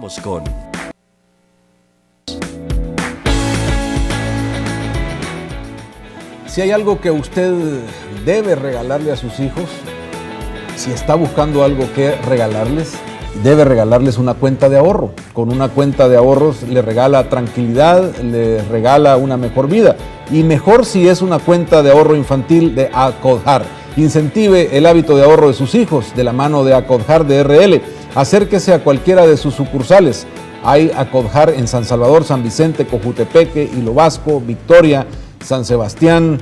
Vamos con... Si hay algo que usted debe regalarle a sus hijos, si está buscando algo que regalarles, debe regalarles una cuenta de ahorro. Con una cuenta de ahorros le regala tranquilidad, le regala una mejor vida. Y mejor si es una cuenta de ahorro infantil de Acodhar. Incentive el hábito de ahorro de sus hijos de la mano de Acodhar DRL. Acérquese a cualquiera de sus sucursales. Hay Acodhar en San Salvador, San Vicente, Cojutepeque, Hilo Vasco, Victoria, San Sebastián,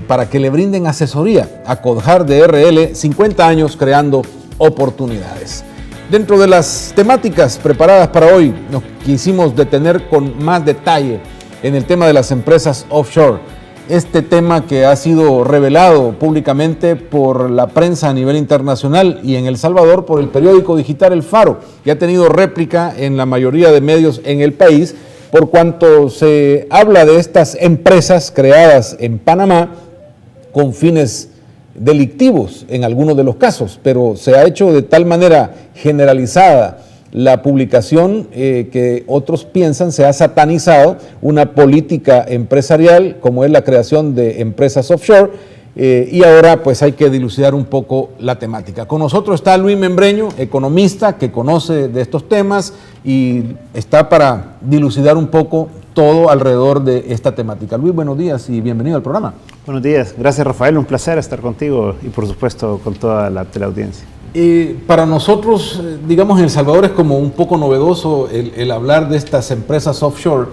para que le brinden asesoría. Acodhar DRL, 50 años creando oportunidades. Dentro de las temáticas preparadas para hoy, nos quisimos detener con más detalle en el tema de las empresas offshore. Este tema que ha sido revelado públicamente por la prensa a nivel internacional y en El Salvador por el periódico digital El Faro, que ha tenido réplica en la mayoría de medios en el país, por cuanto se habla de estas empresas creadas en Panamá con fines delictivos en algunos de los casos, pero se ha hecho de tal manera generalizada la publicación que otros piensan se ha satanizado una política empresarial como es la creación de empresas offshore, y ahora pues hay que dilucidar un poco la temática. Con nosotros está Luis Membreño, economista que conoce de estos temas y está para dilucidar un poco todo alrededor de esta temática. Luis, buenos días y bienvenido al programa. Buenos días, gracias Rafael, un placer estar contigo y por supuesto con toda la teleaudiencia. Para nosotros, digamos, en El Salvador es como un poco novedoso el hablar de estas empresas offshore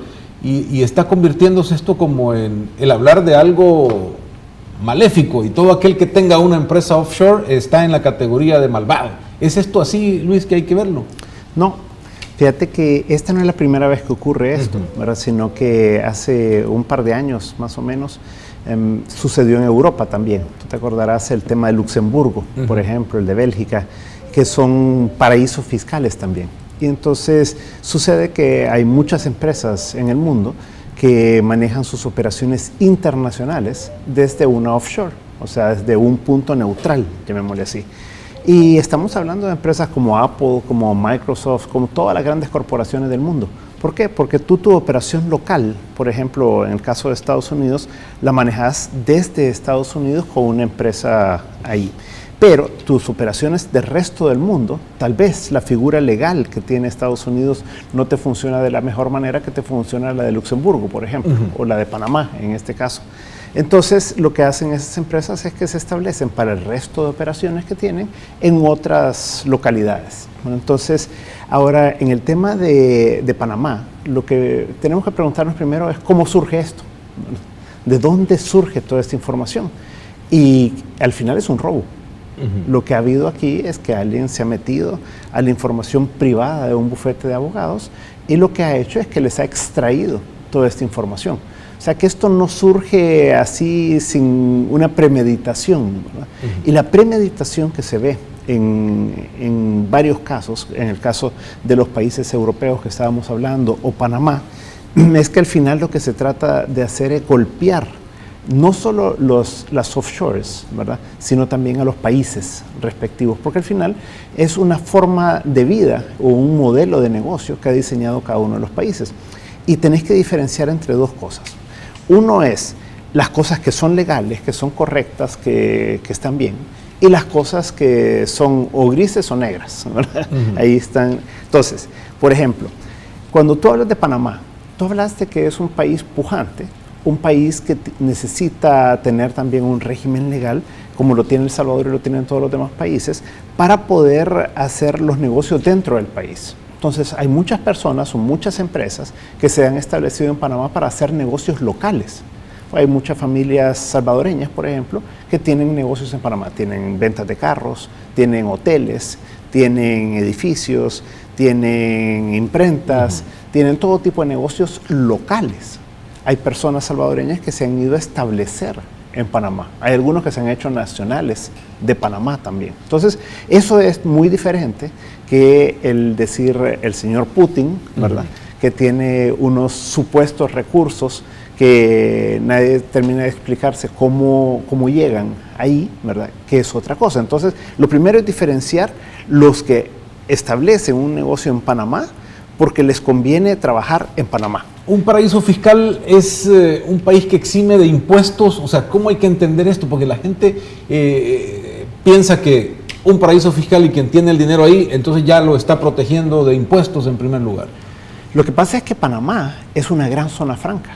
y está convirtiéndose esto como en el hablar de algo maléfico y todo aquel que tenga una empresa offshore está en la categoría de malvado. ¿Es esto así, Luis, que hay que verlo? No, fíjate que esta no es la primera vez que ocurre esto, ¿verdad? Sino que hace un par de años más o menos sucedió en Europa también. Tú te acordarás el tema de Luxemburgo, por ejemplo, el de Bélgica, que son paraísos fiscales también. Y entonces sucede que hay muchas empresas en el mundo que manejan sus operaciones internacionales desde una offshore, o sea, desde un punto neutral, llamémosle así. Y estamos hablando de empresas como Apple, como Microsoft, como todas las grandes corporaciones del mundo. ¿Por qué? Porque tú tu operación local, por ejemplo, en el caso de Estados Unidos, la manejas desde Estados Unidos con una empresa ahí. Pero tus operaciones del resto del mundo, tal vez la figura legal que tiene Estados Unidos no te funciona de la mejor manera que te funciona la de Luxemburgo, por ejemplo, o la de Panamá en este caso. Entonces, lo que hacen esas empresas es que se establecen para el resto de operaciones que tienen en otras localidades. Bueno, entonces, ahora en el tema de Panamá, lo que tenemos que preguntarnos primero es cómo surge esto, de dónde surge toda esta información. Y al final es un robo. Lo que ha habido aquí es que alguien se ha metido a la información privada de un bufete de abogados y lo que ha hecho es que les ha extraído toda esta información. O sea que esto no surge así sin una premeditación, ¿verdad? Y la premeditación que se ve en varios casos, en el caso de los países europeos que estábamos hablando o Panamá, es que al final lo que se trata de hacer es golpear no solo las offshores, ¿verdad?, sino también a los países respectivos, porque al final es una forma de vida o un modelo de negocio que ha diseñado cada uno de los países. Y tenés que diferenciar entre dos cosas. Uno es las cosas que son legales, que son correctas, que están bien, y las cosas que son o grises o negras, ¿verdad? Ahí están. Entonces, por ejemplo, cuando tú hablas de Panamá, tú hablaste que es un país pujante, un país que necesita tener también un régimen legal, como lo tiene El Salvador y lo tienen todos los demás países, para poder hacer los negocios dentro del país. Entonces, hay muchas personas o muchas empresas que se han establecido en Panamá para hacer negocios locales. Hay muchas familias salvadoreñas, por ejemplo, que tienen negocios en Panamá. Tienen ventas de carros, tienen hoteles, tienen edificios, tienen imprentas, tienen todo tipo de negocios locales. Hay personas salvadoreñas que se han ido a establecer en Panamá. Hay algunos que se han hecho nacionales de Panamá también. Entonces, eso es muy diferente que el decir el señor Putin, ¿verdad?, que tiene unos supuestos recursos que nadie termina de explicarse cómo llegan ahí, ¿verdad?, que es otra cosa. Entonces, lo primero es diferenciar los que establecen un negocio en Panamá porque les conviene trabajar en Panamá. ¿Un paraíso fiscal es un país que exime de impuestos? O sea, ¿cómo hay que entender esto? Porque la gente piensa que un paraíso fiscal y quien tiene el dinero ahí, entonces ya lo está protegiendo de impuestos en primer lugar. Lo que pasa es que Panamá es una gran zona franca.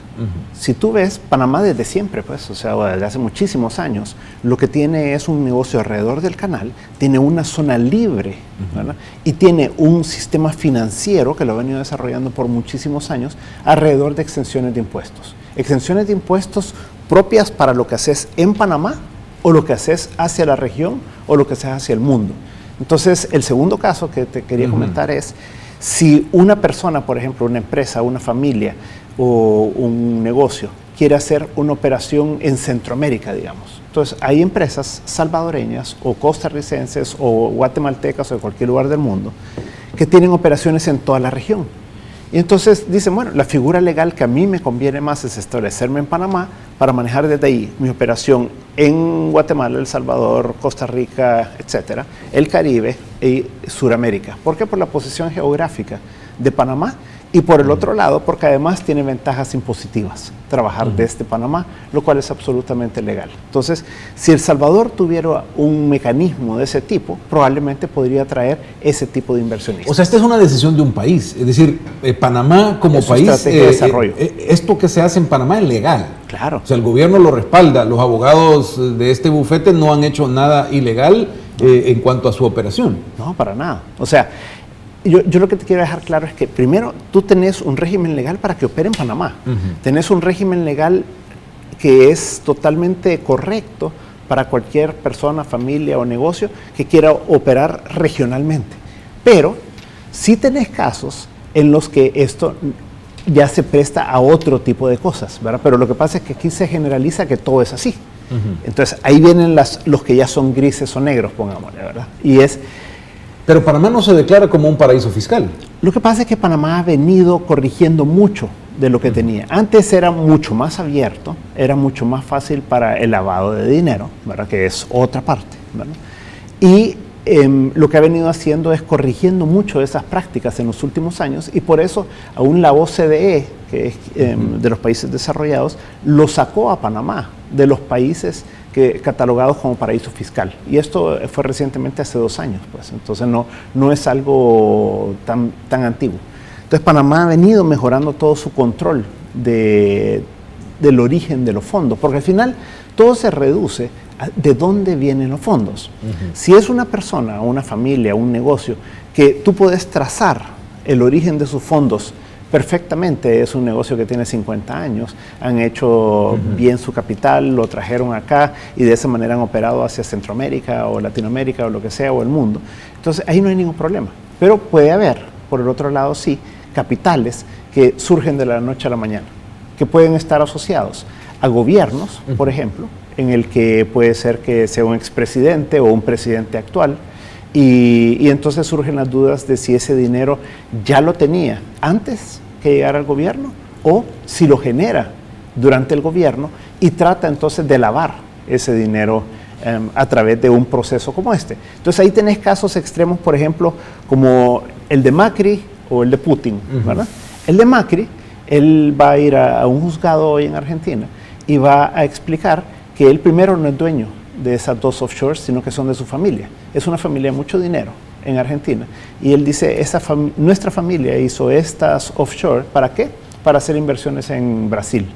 Si tú ves, Panamá desde siempre, pues, o sea, desde hace muchísimos años, lo que tiene es un negocio alrededor del canal, tiene una zona libre, ¿verdad? Y tiene un sistema financiero que lo ha venido desarrollando por muchísimos años alrededor de exenciones de impuestos. Exenciones de impuestos propias para lo que haces en Panamá o lo que haces hacia la región o lo que haces hacia el mundo. Entonces, el segundo caso que te quería comentar es, si una persona, por ejemplo, una empresa, una familia o un negocio quiere hacer una operación en Centroamérica, digamos. Entonces, hay empresas salvadoreñas o costarricenses o guatemaltecas o de cualquier lugar del mundo que tienen operaciones en toda la región. Y entonces dicen, bueno, la figura legal que a mí me conviene más es establecerme en Panamá para manejar desde ahí mi operación en Guatemala, El Salvador, Costa Rica, etcétera, el Caribe y Suramérica. ¿Por qué? Por la posición geográfica de Panamá y por el otro lado, porque además tiene ventajas impositivas trabajar desde Panamá, lo cual es absolutamente legal. Entonces, si El Salvador tuviera un mecanismo de ese tipo, probablemente podría atraer ese tipo de inversionistas. O sea, esta es una decisión de un país, es decir, Panamá como país, estrategia de desarrollo. Esto que se hace en Panamá es legal. Claro. O sea, el gobierno lo respalda, los abogados de este bufete no han hecho nada ilegal en cuanto a su operación. No, para nada. O sea, yo lo que te quiero dejar claro es que primero tú tenés un régimen legal para que opere en Panamá. Tenés un régimen legal que es totalmente correcto para cualquier persona, familia o negocio que quiera operar regionalmente. Pero sí tenés casos en los que esto ya se presta a otro tipo de cosas, ¿verdad? Pero lo que pasa es que aquí se generaliza que todo es así. Entonces ahí vienen los que ya son grises o negros, pongámosle, ¿verdad? Pero Panamá no se declara como un paraíso fiscal. Lo que pasa es que Panamá ha venido corrigiendo mucho de lo que tenía. Antes era mucho más abierto, era mucho más fácil para el lavado de dinero, ¿verdad? Que es otra parte, ¿verdad? Y lo que ha venido haciendo es corrigiendo mucho de esas prácticas en los últimos años y por eso aún la OCDE, que es de los países desarrollados, lo sacó a Panamá de los países catalogados como paraíso fiscal. Y esto fue recientemente, hace 2 años, pues. Entonces no es algo tan antiguo. Entonces Panamá ha venido mejorando todo su control del origen de los fondos, porque al final todo se reduce a de dónde vienen los fondos. Si es una persona, una familia, un negocio, que tú puedes trazar el origen de sus fondos perfectamente, es un negocio que tiene 50 años, han hecho bien su capital, lo trajeron acá y de esa manera han operado hacia Centroamérica o Latinoamérica o lo que sea, o el mundo. Entonces ahí no hay ningún problema. Pero puede haber, por el otro lado sí, capitales que surgen de la noche a la mañana, que pueden estar asociados a gobiernos, por ejemplo, en el que puede ser que sea un expresidente o un presidente actual, y entonces surgen las dudas de si ese dinero ya lo tenía antes que llegara al gobierno o si lo genera durante el gobierno y trata entonces de lavar ese dinero a través de un proceso como este. Entonces ahí tenés casos extremos, por ejemplo, como el de Macri o el de Putin, ¿verdad? El de Macri, él va a ir a un juzgado hoy en Argentina y va a explicar que él primero no es dueño de esas 2 offshores, sino que son de su familia. Es una familia de mucho dinero en Argentina. Y él dice, nuestra familia hizo estas offshore, ¿para qué? Para hacer inversiones en Brasil.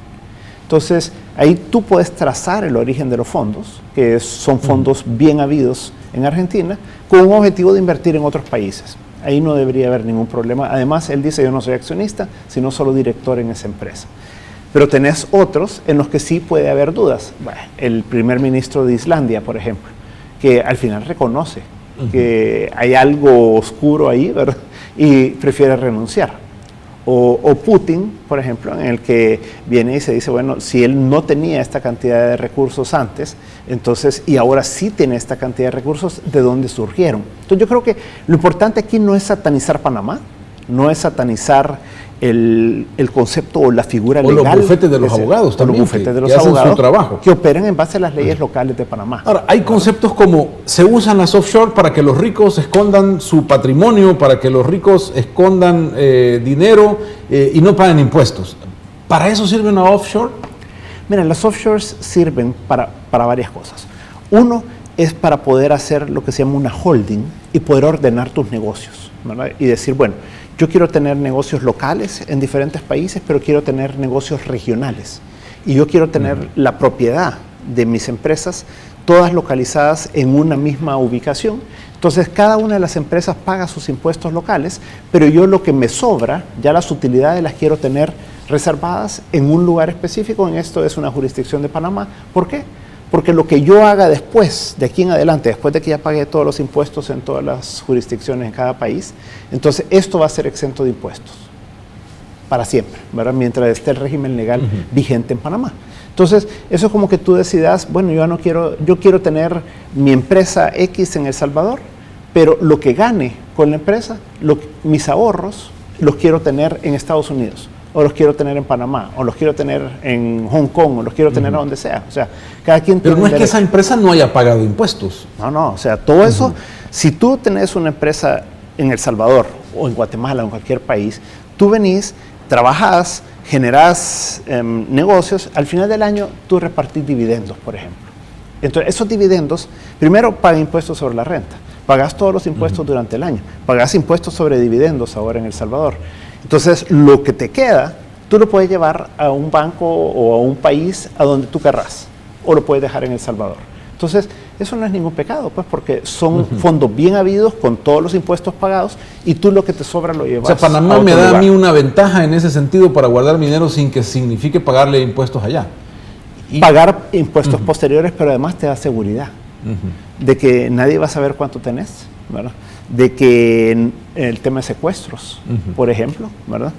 Entonces, ahí tú puedes trazar el origen de los fondos, que son fondos bien habidos en Argentina, con un objetivo de invertir en otros países. Ahí no debería haber ningún problema. Además, él dice, yo no soy accionista, sino solo director en esa empresa. Pero tenés otros en los que sí puede haber dudas. Bueno, el primer ministro de Islandia, por ejemplo, que al final reconoce que hay algo oscuro ahí, ¿verdad? Y prefiere renunciar. O Putin, por ejemplo, en el que viene y se dice, bueno, si él no tenía esta cantidad de recursos antes, entonces, y ahora sí tiene esta cantidad de recursos, ¿de dónde surgieron? Entonces yo creo que lo importante aquí no es satanizar Panamá, no es satanizar el concepto o la figura o legal. Los bufetes de los abogados también, los bufetes de los que hacen abogados su trabajo. que operan en base a las leyes locales de Panamá. Ahora, hay conceptos como se usan las offshore para que los ricos escondan su patrimonio, para que los ricos escondan dinero y no paguen impuestos. ¿Para eso sirve una offshore? Mira, las offshores sirven para varias cosas. Uno es para poder hacer lo que se llama una holding y poder ordenar tus negocios, ¿verdad? Y decir, bueno, yo quiero tener negocios locales en diferentes países, pero quiero tener negocios regionales. Y yo quiero tener la propiedad de mis empresas todas localizadas en una misma ubicación. Entonces, cada una de las empresas paga sus impuestos locales, pero yo lo que me sobra, ya las utilidades las quiero tener reservadas en un lugar específico. En esto es una jurisdicción de Panamá. ¿Por qué? Porque lo que yo haga después, de aquí en adelante, después de que ya pagué todos los impuestos en todas las jurisdicciones en cada país, entonces esto va a ser exento de impuestos para siempre, ¿verdad? Mientras esté el régimen legal vigente en Panamá. Entonces, eso es como que tú decidas, bueno, yo quiero tener mi empresa X en El Salvador, pero lo que gane con la empresa, mis ahorros, los quiero tener en Estados Unidos, o los quiero tener en Panamá, o los quiero tener en Hong Kong, o los quiero tener a donde sea. O sea, cada quien Pero tiene no es derecho. que esa empresa no haya pagado impuestos. No, o sea, todo eso, si tú tenés una empresa en El Salvador, o en Guatemala, o en cualquier país, tú venís, trabajás, generás negocios, al final del año tú repartís dividendos, por ejemplo. Entonces, esos dividendos, primero pagan impuestos sobre la renta, pagás todos los impuestos durante el año, pagás impuestos sobre dividendos ahora en El Salvador. Entonces, lo que te queda, tú lo puedes llevar a un banco o a un país a donde tú querrás, o lo puedes dejar en El Salvador. Entonces, eso no es ningún pecado, pues, porque son fondos bien habidos con todos los impuestos pagados y tú lo que te sobra lo llevas. O sea, Panamá a otro me da lugar. a mí una ventaja en ese sentido para guardar mi dinero sin que signifique pagarle impuestos allá. Y Pagar impuestos posteriores, pero además te da seguridad de que nadie va a saber cuánto tenés, ¿verdad? De que el tema de secuestros, por ejemplo, ¿verdad?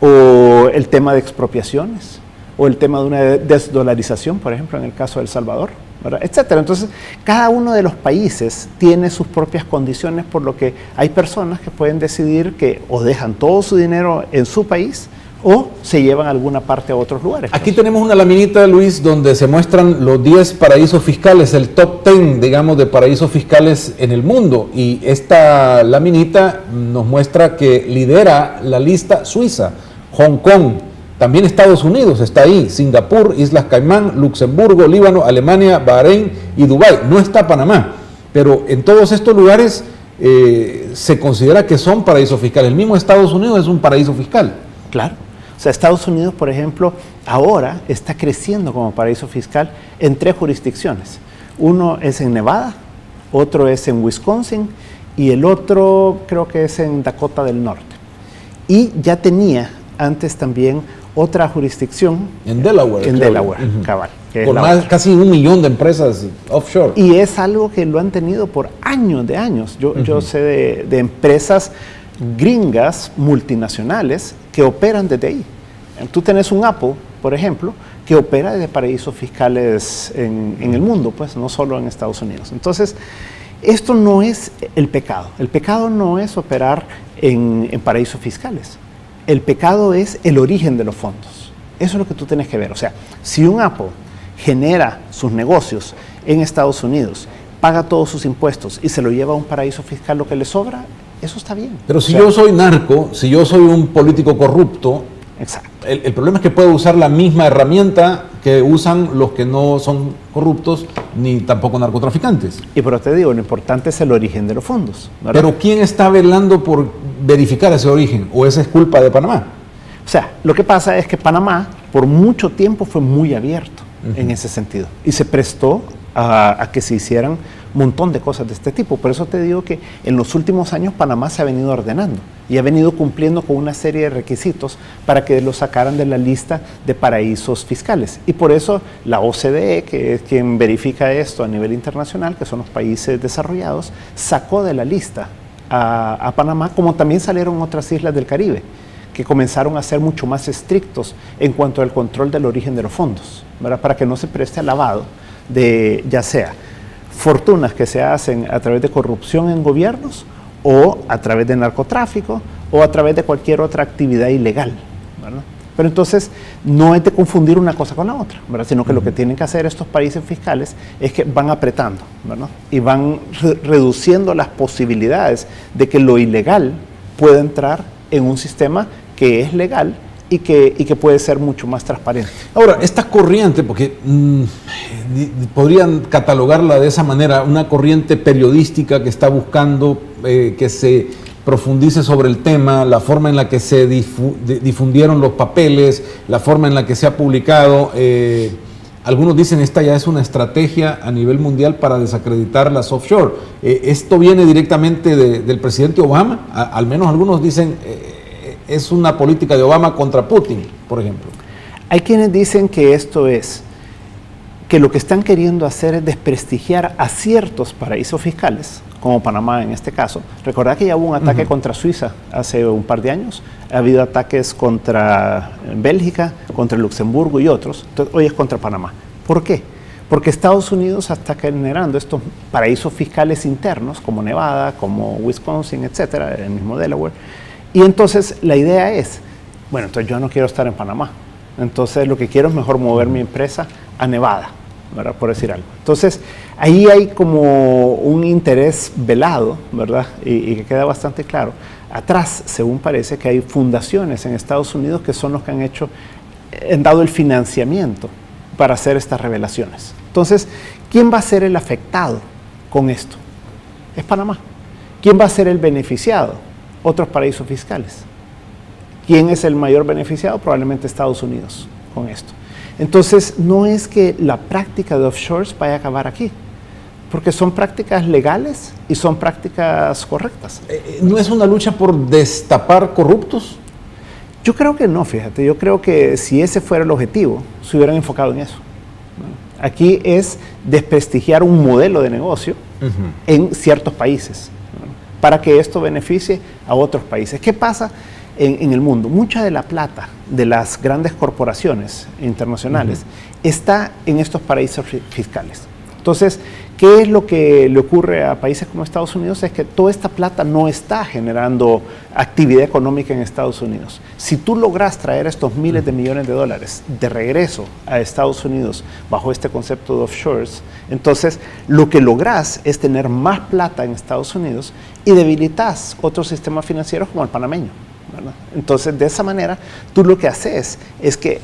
O el tema de expropiaciones, o el tema de una desdolarización, por ejemplo, en el caso de El Salvador, ¿verdad? Etcétera. Entonces, cada uno de los países tiene sus propias condiciones, por lo que hay personas que pueden decidir que o dejan todo su dinero en su país o se llevan alguna parte a otros lugares. aquí tenemos una laminita, Luis, donde se muestran los 10 paraísos fiscales, el top 10, digamos, de paraísos fiscales en el mundo. Y esta laminita nos muestra que lidera la lista Suiza, Hong Kong, también Estados Unidos está ahí, Singapur, Islas Caimán, Luxemburgo, Líbano, Alemania, Bahrein y Dubái. No está Panamá, pero en todos estos lugares se considera que son paraísos fiscales. El mismo Estados Unidos es un paraíso fiscal. Claro. O sea, Estados Unidos, por ejemplo, ahora está creciendo como paraíso fiscal en 3 jurisdicciones. Uno es en Nevada, otro es en Wisconsin y el otro creo que es en Dakota del Norte. Y ya tenía antes también otra jurisdicción. En Delaware. En Delaware, cabal. Con casi 1 millón de empresas offshore. Y es algo que lo han tenido por años de años. Yo sé de empresas gringas multinacionales que operan desde ahí. Tú tenés un Apple, por ejemplo, que opera desde paraísos fiscales en el mundo, pues no solo en Estados Unidos. Entonces, esto no es el pecado. El pecado no es operar en paraísos fiscales. El pecado es el origen de los fondos. Eso es lo que tú tienes que ver. O sea, si un Apple genera sus negocios en Estados Unidos, paga todos sus impuestos y se lo lleva a un paraíso fiscal lo que le sobra, eso está bien. Pero si yo soy narco, si yo soy un político corrupto, exacto. El problema es que puedo usar la misma herramienta que usan los que no son corruptos ni tampoco narcotraficantes. Y pero te digo, lo importante es el origen de los fondos, ¿verdad? Pero ¿quién está velando por verificar ese origen? ¿O esa es culpa de Panamá? O sea, lo que pasa es que Panamá por mucho tiempo fue muy abierto en ese sentido y se prestó a que se hicieran un montón de cosas de este tipo. Por eso te digo que en los últimos años Panamá se ha venido ordenando y ha venido cumpliendo con una serie de requisitos para que lo sacaran de la lista de paraísos fiscales. Y por eso la OCDE, que es quien verifica esto a nivel internacional, que son los países desarrollados, sacó de la lista a Panamá, como también salieron otras islas del Caribe, que comenzaron a ser mucho más estrictos en cuanto al control del origen de los fondos, ¿verdad? Para que no se preste al lavado de, ya sea fortunas que se hacen a través de corrupción en gobiernos o a través de narcotráfico o a través de cualquier otra actividad ilegal, ¿verdad? Pero entonces no es de confundir una cosa con la otra, ¿verdad? Sino que lo que tienen que hacer estos paraísos fiscales es que van apretando, ¿verdad? Y van reduciendo las posibilidades de que lo ilegal pueda entrar en un sistema que es legal y que puede ser mucho más transparente. Ahora, esta corriente, porque podrían catalogarla de esa manera, una corriente periodística que está buscando que se profundice sobre el tema, la forma en la que se difundieron los papeles, la forma en la que se ha publicado. Algunos dicen esta ya es una estrategia a nivel mundial para desacreditar las offshore. ¿Esto viene directamente del presidente Obama? Al menos algunos dicen es una política de Obama contra Putin, por ejemplo. Hay quienes dicen que esto es, que lo que están queriendo hacer es desprestigiar a ciertos paraísos fiscales, como Panamá en este caso. Recordad que ya hubo un ataque contra Suiza hace un par de años, ha habido ataques contra Bélgica, contra Luxemburgo y otros, entonces hoy es contra Panamá. ¿Por qué? Porque Estados Unidos está generando estos paraísos fiscales internos, como Nevada, como Wisconsin, etcétera, el mismo Delaware, y entonces la idea es, bueno, entonces yo no quiero estar en Panamá, entonces lo que quiero es mejor mover mi empresa a Nevada, ¿verdad? Por decir algo. Entonces, ahí hay como un interés velado, ¿verdad? Y que queda bastante claro. Atrás, según parece, que hay fundaciones en Estados Unidos que son los que han dado el financiamiento para hacer estas revelaciones. Entonces, ¿quién va a ser el afectado con esto? Es Panamá. ¿Quién va a ser el beneficiado? Otros paraísos fiscales. ¿Quién es el mayor beneficiado? Probablemente Estados Unidos con esto. Entonces, no es que la práctica de offshores vaya a acabar aquí, porque son prácticas legales y son prácticas correctas. ¿No es una lucha por destapar corruptos? Yo creo que no, fíjate. Yo creo que si ese fuera el objetivo, se hubieran enfocado en eso. Aquí es desprestigiar un modelo de negocio en ciertos países, ¿no? Para que esto beneficie a otros países. ¿Qué pasa en el mundo? Mucha de la plata de las grandes corporaciones internacionales está en estos paraísos fiscales. Entonces, ¿qué es lo que le ocurre a países como Estados Unidos? Es que toda esta plata no está generando actividad económica en Estados Unidos. Si tú logras traer estos miles de millones de dólares de regreso a Estados Unidos bajo este concepto de offshores, entonces lo que logras es tener más plata en Estados Unidos y debilitas otros sistemas financieros como el panameño, ¿verdad? Entonces, de esa manera, tú lo que haces es que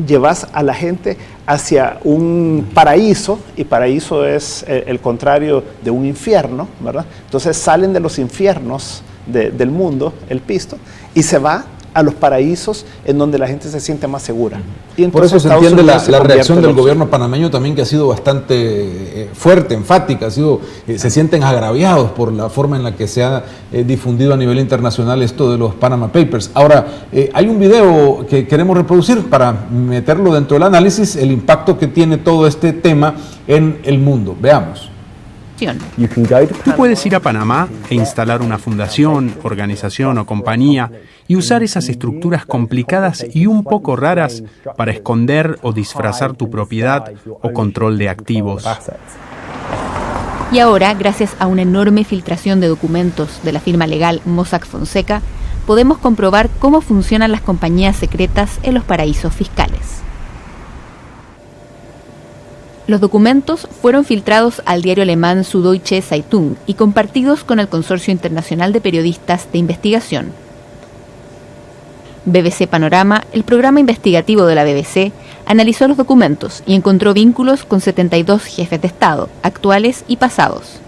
llevas a la gente hacia un paraíso, y paraíso es el contrario de un infierno, ¿verdad? Entonces salen de los infiernos del mundo, el pisto, y se va a los paraísos en donde la gente se siente más segura. Y por eso se entiende la reacción del gobierno panameño también, que ha sido bastante fuerte, enfática, se sienten agraviados por la forma en la que se ha difundido a nivel internacional esto de los Panama Papers. Ahora, hay un video que queremos reproducir para meterlo dentro del análisis, el impacto que tiene todo este tema en el mundo. Veamos. Tú puedes ir a Panamá e instalar una fundación, organización o compañía y usar esas estructuras complicadas y un poco raras para esconder o disfrazar tu propiedad o control de activos. Y ahora, gracias a una enorme filtración de documentos de la firma legal Mossack Fonseca, podemos comprobar cómo funcionan las compañías secretas en los paraísos fiscales. Los documentos fueron filtrados al diario alemán Süddeutsche Zeitung y compartidos con el Consorcio Internacional de Periodistas de Investigación. BBC Panorama, el programa investigativo de la BBC, analizó los documentos y encontró vínculos con 72 jefes de Estado, actuales y pasados.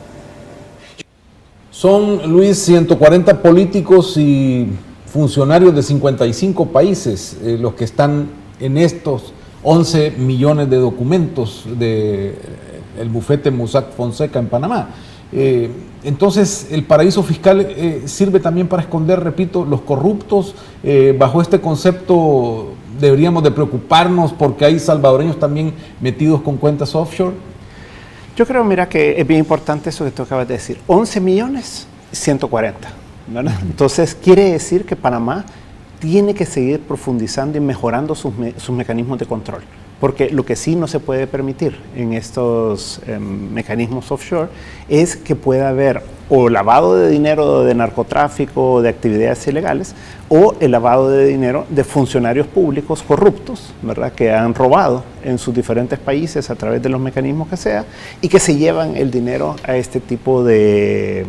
Son, Luis, 140 políticos y funcionarios de 55 países los que están en estos 11 millones de documentos del bufete Mossack Fonseca en Panamá. Entonces, el paraíso fiscal sirve también para esconder, repito, los corruptos. Bajo este concepto, deberíamos de preocuparnos porque hay salvadoreños también metidos con cuentas offshore. Yo creo, mira, que es bien importante eso que tú acabas de decir. 11 millones, 140, ¿verdad? Entonces, quiere decir que Panamá tiene que seguir profundizando y mejorando sus mecanismos de control. Porque lo que sí no se puede permitir en estos mecanismos offshore es que pueda haber o lavado de dinero de narcotráfico o de actividades ilegales, o el lavado de dinero de funcionarios públicos corruptos, ¿verdad?, que han robado en sus diferentes países a través de los mecanismos que sea, y que se llevan el dinero a este tipo de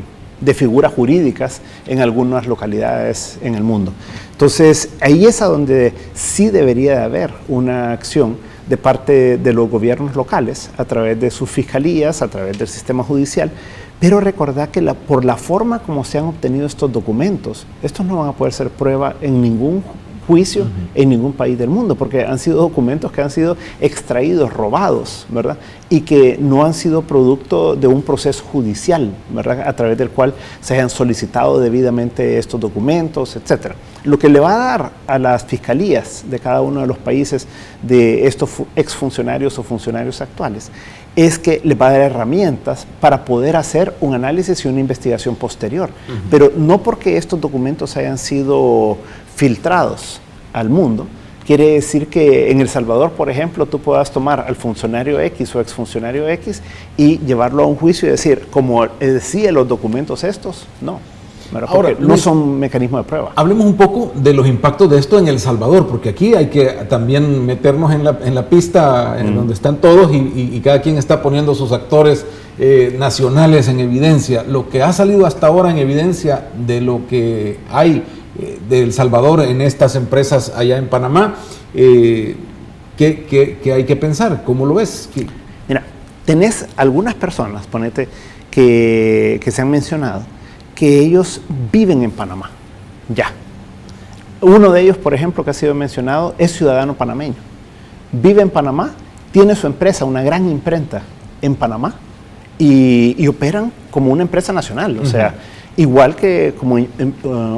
figuras jurídicas en algunas localidades en el mundo. Entonces, ahí es a donde sí debería de haber una acción de parte de los gobiernos locales, a través de sus fiscalías, a través del sistema judicial, pero recordad que por la forma como se han obtenido estos documentos, estos no van a poder ser prueba en ningún juicio en ningún país del mundo, porque han sido documentos que han sido extraídos, robados, ¿verdad? Y que no han sido producto de un proceso judicial, ¿verdad?, a través del cual se hayan solicitado debidamente estos documentos, etcétera. Lo que le va a dar a las fiscalías de cada uno de los países de estos exfuncionarios o funcionarios actuales es que les va a dar herramientas para poder hacer un análisis y una investigación posterior. Pero no porque estos documentos hayan sido filtrados al mundo, quiere decir que en El Salvador, por ejemplo, tú puedas tomar al funcionario X o exfuncionario X y llevarlo a un juicio y decir, como decía los documentos estos, no. Ahora, no son mecanismos de prueba. Hablemos un poco de los impactos de esto en El Salvador, porque aquí hay que también meternos en la pista en donde están todos y cada quien está poniendo sus actores nacionales en evidencia. Lo que ha salido hasta ahora en evidencia de lo que hay de El Salvador en estas empresas allá en Panamá, ¿qué hay que pensar? ¿Cómo lo ves? Mira, tenés algunas personas, ponete, que se han mencionado, que ellos viven en Panamá, ya. Uno de ellos, por ejemplo, que ha sido mencionado, es ciudadano panameño. Vive en Panamá, tiene su empresa, una gran imprenta en Panamá, y operan como una empresa nacional, o sea, igual que como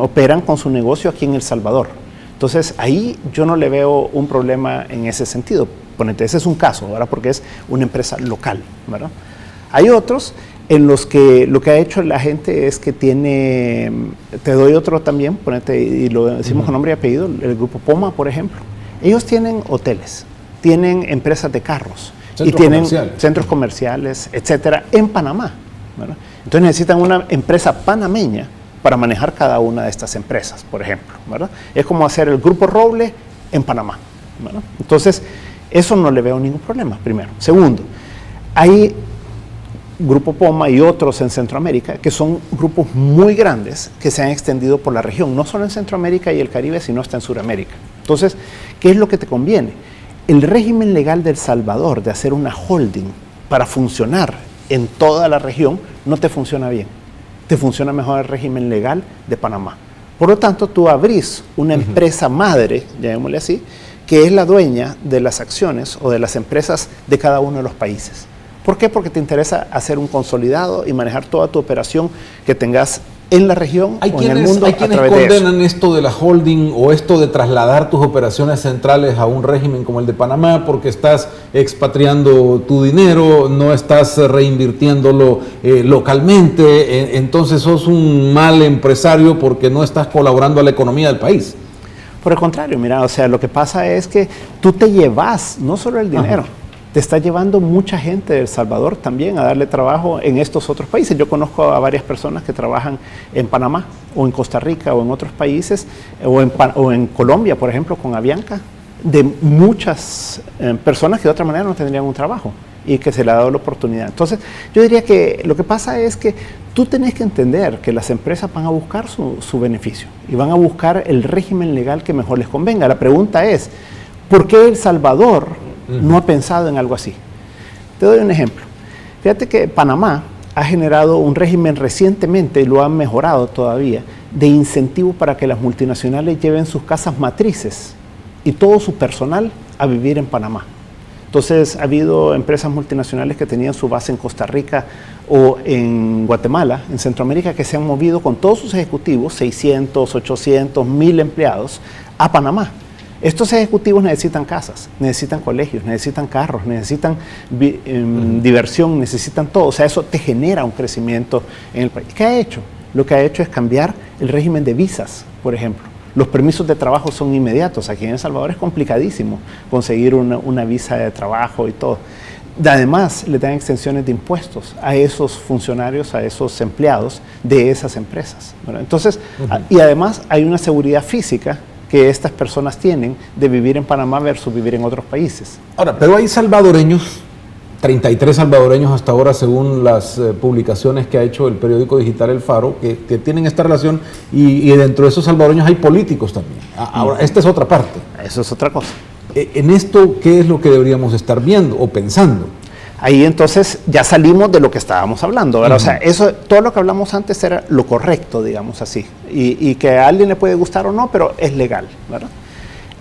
operan con su negocio aquí en El Salvador. Entonces, ahí yo no le veo un problema en ese sentido. Ponete, ese es un caso, ¿verdad?, porque es una empresa local, ¿verdad? Hay otros en los que lo que ha hecho la gente es que tiene, te doy otro también, ponete, y lo decimos con nombre y apellido, el grupo Poma, por ejemplo. Ellos tienen hoteles, tienen empresas de carros, y tienen centros comerciales, etcétera, en Panamá, ¿verdad? Entonces necesitan una empresa panameña para manejar cada una de estas empresas, por ejemplo, ¿verdad? Es como hacer el Grupo Roble en Panamá, ¿verdad? Entonces, eso no le veo ningún problema, primero. Segundo, hay Grupo Poma y otros en Centroamérica, que son grupos muy grandes que se han extendido por la región, no solo en Centroamérica y el Caribe, sino hasta en Sudamérica. Entonces, ¿qué es lo que te conviene? El régimen legal de El Salvador de hacer una holding para funcionar en toda la región no te funciona bien. Te funciona mejor el régimen legal de Panamá. Por lo tanto, tú abrís una empresa madre, llamémosle así, que es la dueña de las acciones o de las empresas de cada uno de los países. ¿Por qué? Porque te interesa hacer un consolidado y manejar toda tu operación que tengas en la región o en el mundo. Hay quienes condenan esto de la holding o esto de trasladar tus operaciones centrales a un régimen como el de Panamá porque estás expatriando tu dinero, no estás reinvirtiéndolo localmente, entonces sos un mal empresario porque no estás colaborando a la economía del país. Por el contrario, mira, o sea, lo que pasa es que tú te llevas no solo el dinero, te está llevando mucha gente de El Salvador también a darle trabajo en estos otros países. Yo conozco a varias personas que trabajan en Panamá o en Costa Rica o en otros países o en Colombia, por ejemplo, con Avianca, de muchas personas que de otra manera no tendrían un trabajo y que se le ha dado la oportunidad. Entonces, yo diría que lo que pasa es que tú tenés que entender que las empresas van a buscar su beneficio y van a buscar el régimen legal que mejor les convenga. La pregunta es, ¿por qué El Salvador no ha pensado en algo así? Te doy un ejemplo. Fíjate que Panamá ha generado un régimen recientemente, y lo han mejorado todavía, de incentivo para que las multinacionales lleven sus casas matrices y todo su personal a vivir en Panamá. Entonces, ha habido empresas multinacionales que tenían su base en Costa Rica o en Guatemala, en Centroamérica, que se han movido con todos sus ejecutivos, 600, 800, 1000 empleados, a Panamá. Estos ejecutivos necesitan casas, necesitan colegios, necesitan carros, necesitan diversión, necesitan todo. O sea, eso te genera un crecimiento en el país. ¿Qué ha hecho? Lo que ha hecho es cambiar el régimen de visas, por ejemplo. Los permisos de trabajo son inmediatos. Aquí en El Salvador es complicadísimo conseguir una visa de trabajo y todo. Además, le dan extensiones de impuestos a esos funcionarios, a esos empleados de esas empresas, ¿verdad? Entonces, y además hay una seguridad física que estas personas tienen de vivir en Panamá versus vivir en otros países. Ahora, pero hay salvadoreños, 33 salvadoreños hasta ahora, según las publicaciones que ha hecho el periódico digital El Faro, que tienen esta relación, y dentro de esos salvadoreños hay políticos también. Ahora, esta es otra parte. Eso es otra cosa. En esto, ¿qué es lo que deberíamos estar viendo o pensando? Ahí entonces ya salimos de lo que estábamos hablando, ¿verdad? O sea, eso, todo lo que hablamos antes era lo correcto, digamos así, y que a alguien le puede gustar o no, pero es legal, ¿verdad?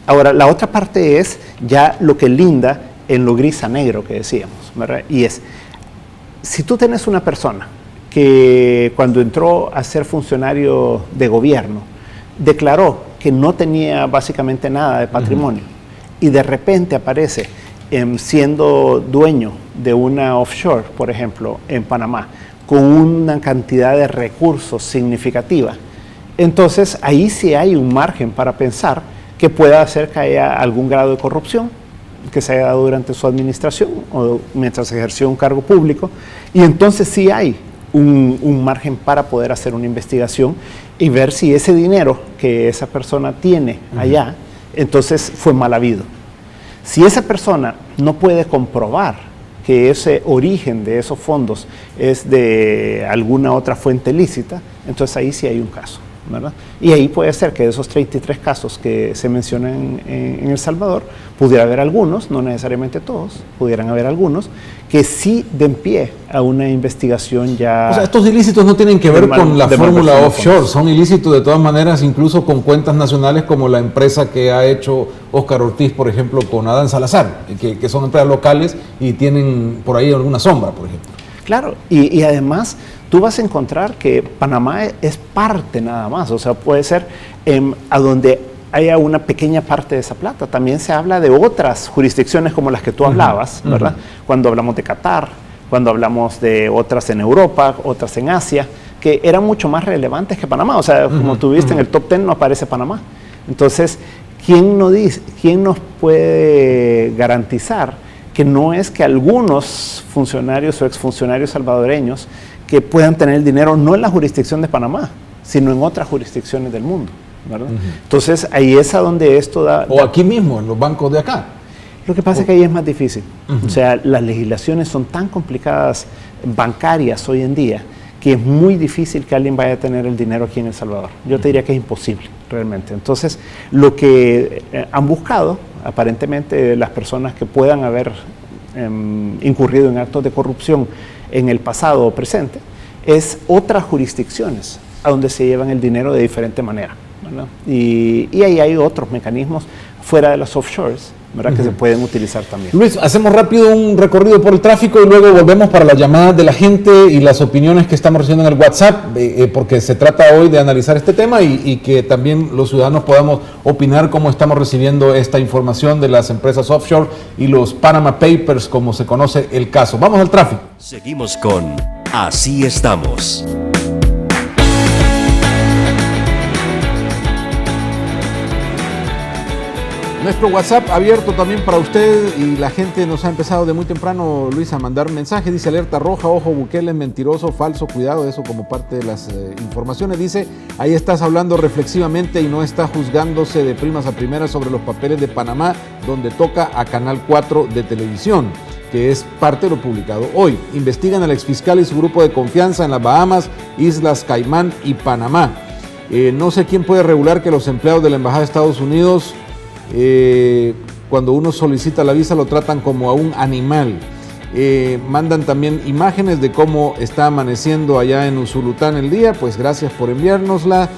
Ahora, la otra parte es ya lo que linda en lo gris a negro que decíamos, ¿verdad? Y es, si tú tienes una persona que cuando entró a ser funcionario de gobierno, declaró que no tenía básicamente nada de patrimonio, y de repente aparece siendo dueño de una offshore, por ejemplo, en Panamá, con una cantidad de recursos significativa, entonces ahí sí hay un margen para pensar que pueda hacer que haya algún grado de corrupción que se haya dado durante su administración o mientras ejerció un cargo público, y entonces sí hay un margen para poder hacer una investigación y ver si ese dinero que esa persona tiene allá, entonces fue mal habido. Si esa persona no puede comprobar que ese origen de esos fondos es de alguna otra fuente lícita, entonces ahí sí hay un caso, ¿verdad? Y ahí puede ser que de esos 33 casos que se mencionan en El Salvador, pudiera haber algunos, no necesariamente todos, pudieran haber algunos, que sí den pie a una investigación ya... O sea, estos ilícitos no tienen que ver con la fórmula offshore, son ilícitos de todas maneras, incluso con cuentas nacionales como la empresa que ha hecho Óscar Ortiz, por ejemplo, con Adán Salazar, que son empresas locales y tienen por ahí alguna sombra, por ejemplo. Claro, y además tú vas a encontrar que Panamá es parte nada más, o sea, puede ser a donde haya una pequeña parte de esa plata. También se habla de otras jurisdicciones como las que tú hablabas, ¿verdad? Cuando hablamos de Qatar, cuando hablamos de otras en Europa, otras en Asia, que eran mucho más relevantes que Panamá. O sea, como tú viste en el top 10 no aparece Panamá. Entonces, ¿quién nos puede garantizar que no es que algunos funcionarios o exfuncionarios salvadoreños que puedan tener el dinero no en la jurisdicción de Panamá, sino en otras jurisdicciones del mundo, ¿verdad? Entonces ahí es a donde esto da... O aquí mismo, en los bancos de acá. Lo que pasa es que ahí es más difícil. O sea, las legislaciones son tan complicadas, bancarias hoy en día, que es muy difícil que alguien vaya a tener el dinero aquí en El Salvador. Yo te diría que es imposible, realmente. Entonces, lo que han buscado, aparentemente, las personas que puedan haber incurrido en actos de corrupción en el pasado o presente, es otras jurisdicciones a donde se llevan el dinero de diferente manera, ¿verdad? Y ahí hay otros mecanismos fuera de los offshores, ¿verdad? Que se pueden utilizar también. Luis, hacemos rápido un recorrido por el tráfico y luego volvemos para las llamadas de la gente y las opiniones que estamos recibiendo en el WhatsApp, porque se trata hoy de analizar este tema y que también los ciudadanos podamos opinar cómo estamos recibiendo esta información de las empresas offshore y los Panama Papers, como se conoce el caso. Vamos al tráfico. Seguimos con Así Estamos. Nuestro WhatsApp abierto también para usted y la gente nos ha empezado de muy temprano, Luis, a mandar mensajes. Dice alerta roja, ojo, Bukele, mentiroso, falso, cuidado, eso como parte de las informaciones. Dice, ahí estás hablando reflexivamente y no está juzgándose de primas a primeras sobre los papeles de Panamá, donde toca a Canal 4 de televisión, que es parte de lo publicado hoy. Investigan al exfiscal y su grupo de confianza en las Bahamas, Islas Caimán y Panamá. No sé quién puede regular que los empleados de la Embajada de Estados Unidos... cuando uno solicita la visa lo tratan como a un animal. Mandan también imágenes de cómo está amaneciendo allá en Usulután el día, pues gracias por enviárnosla.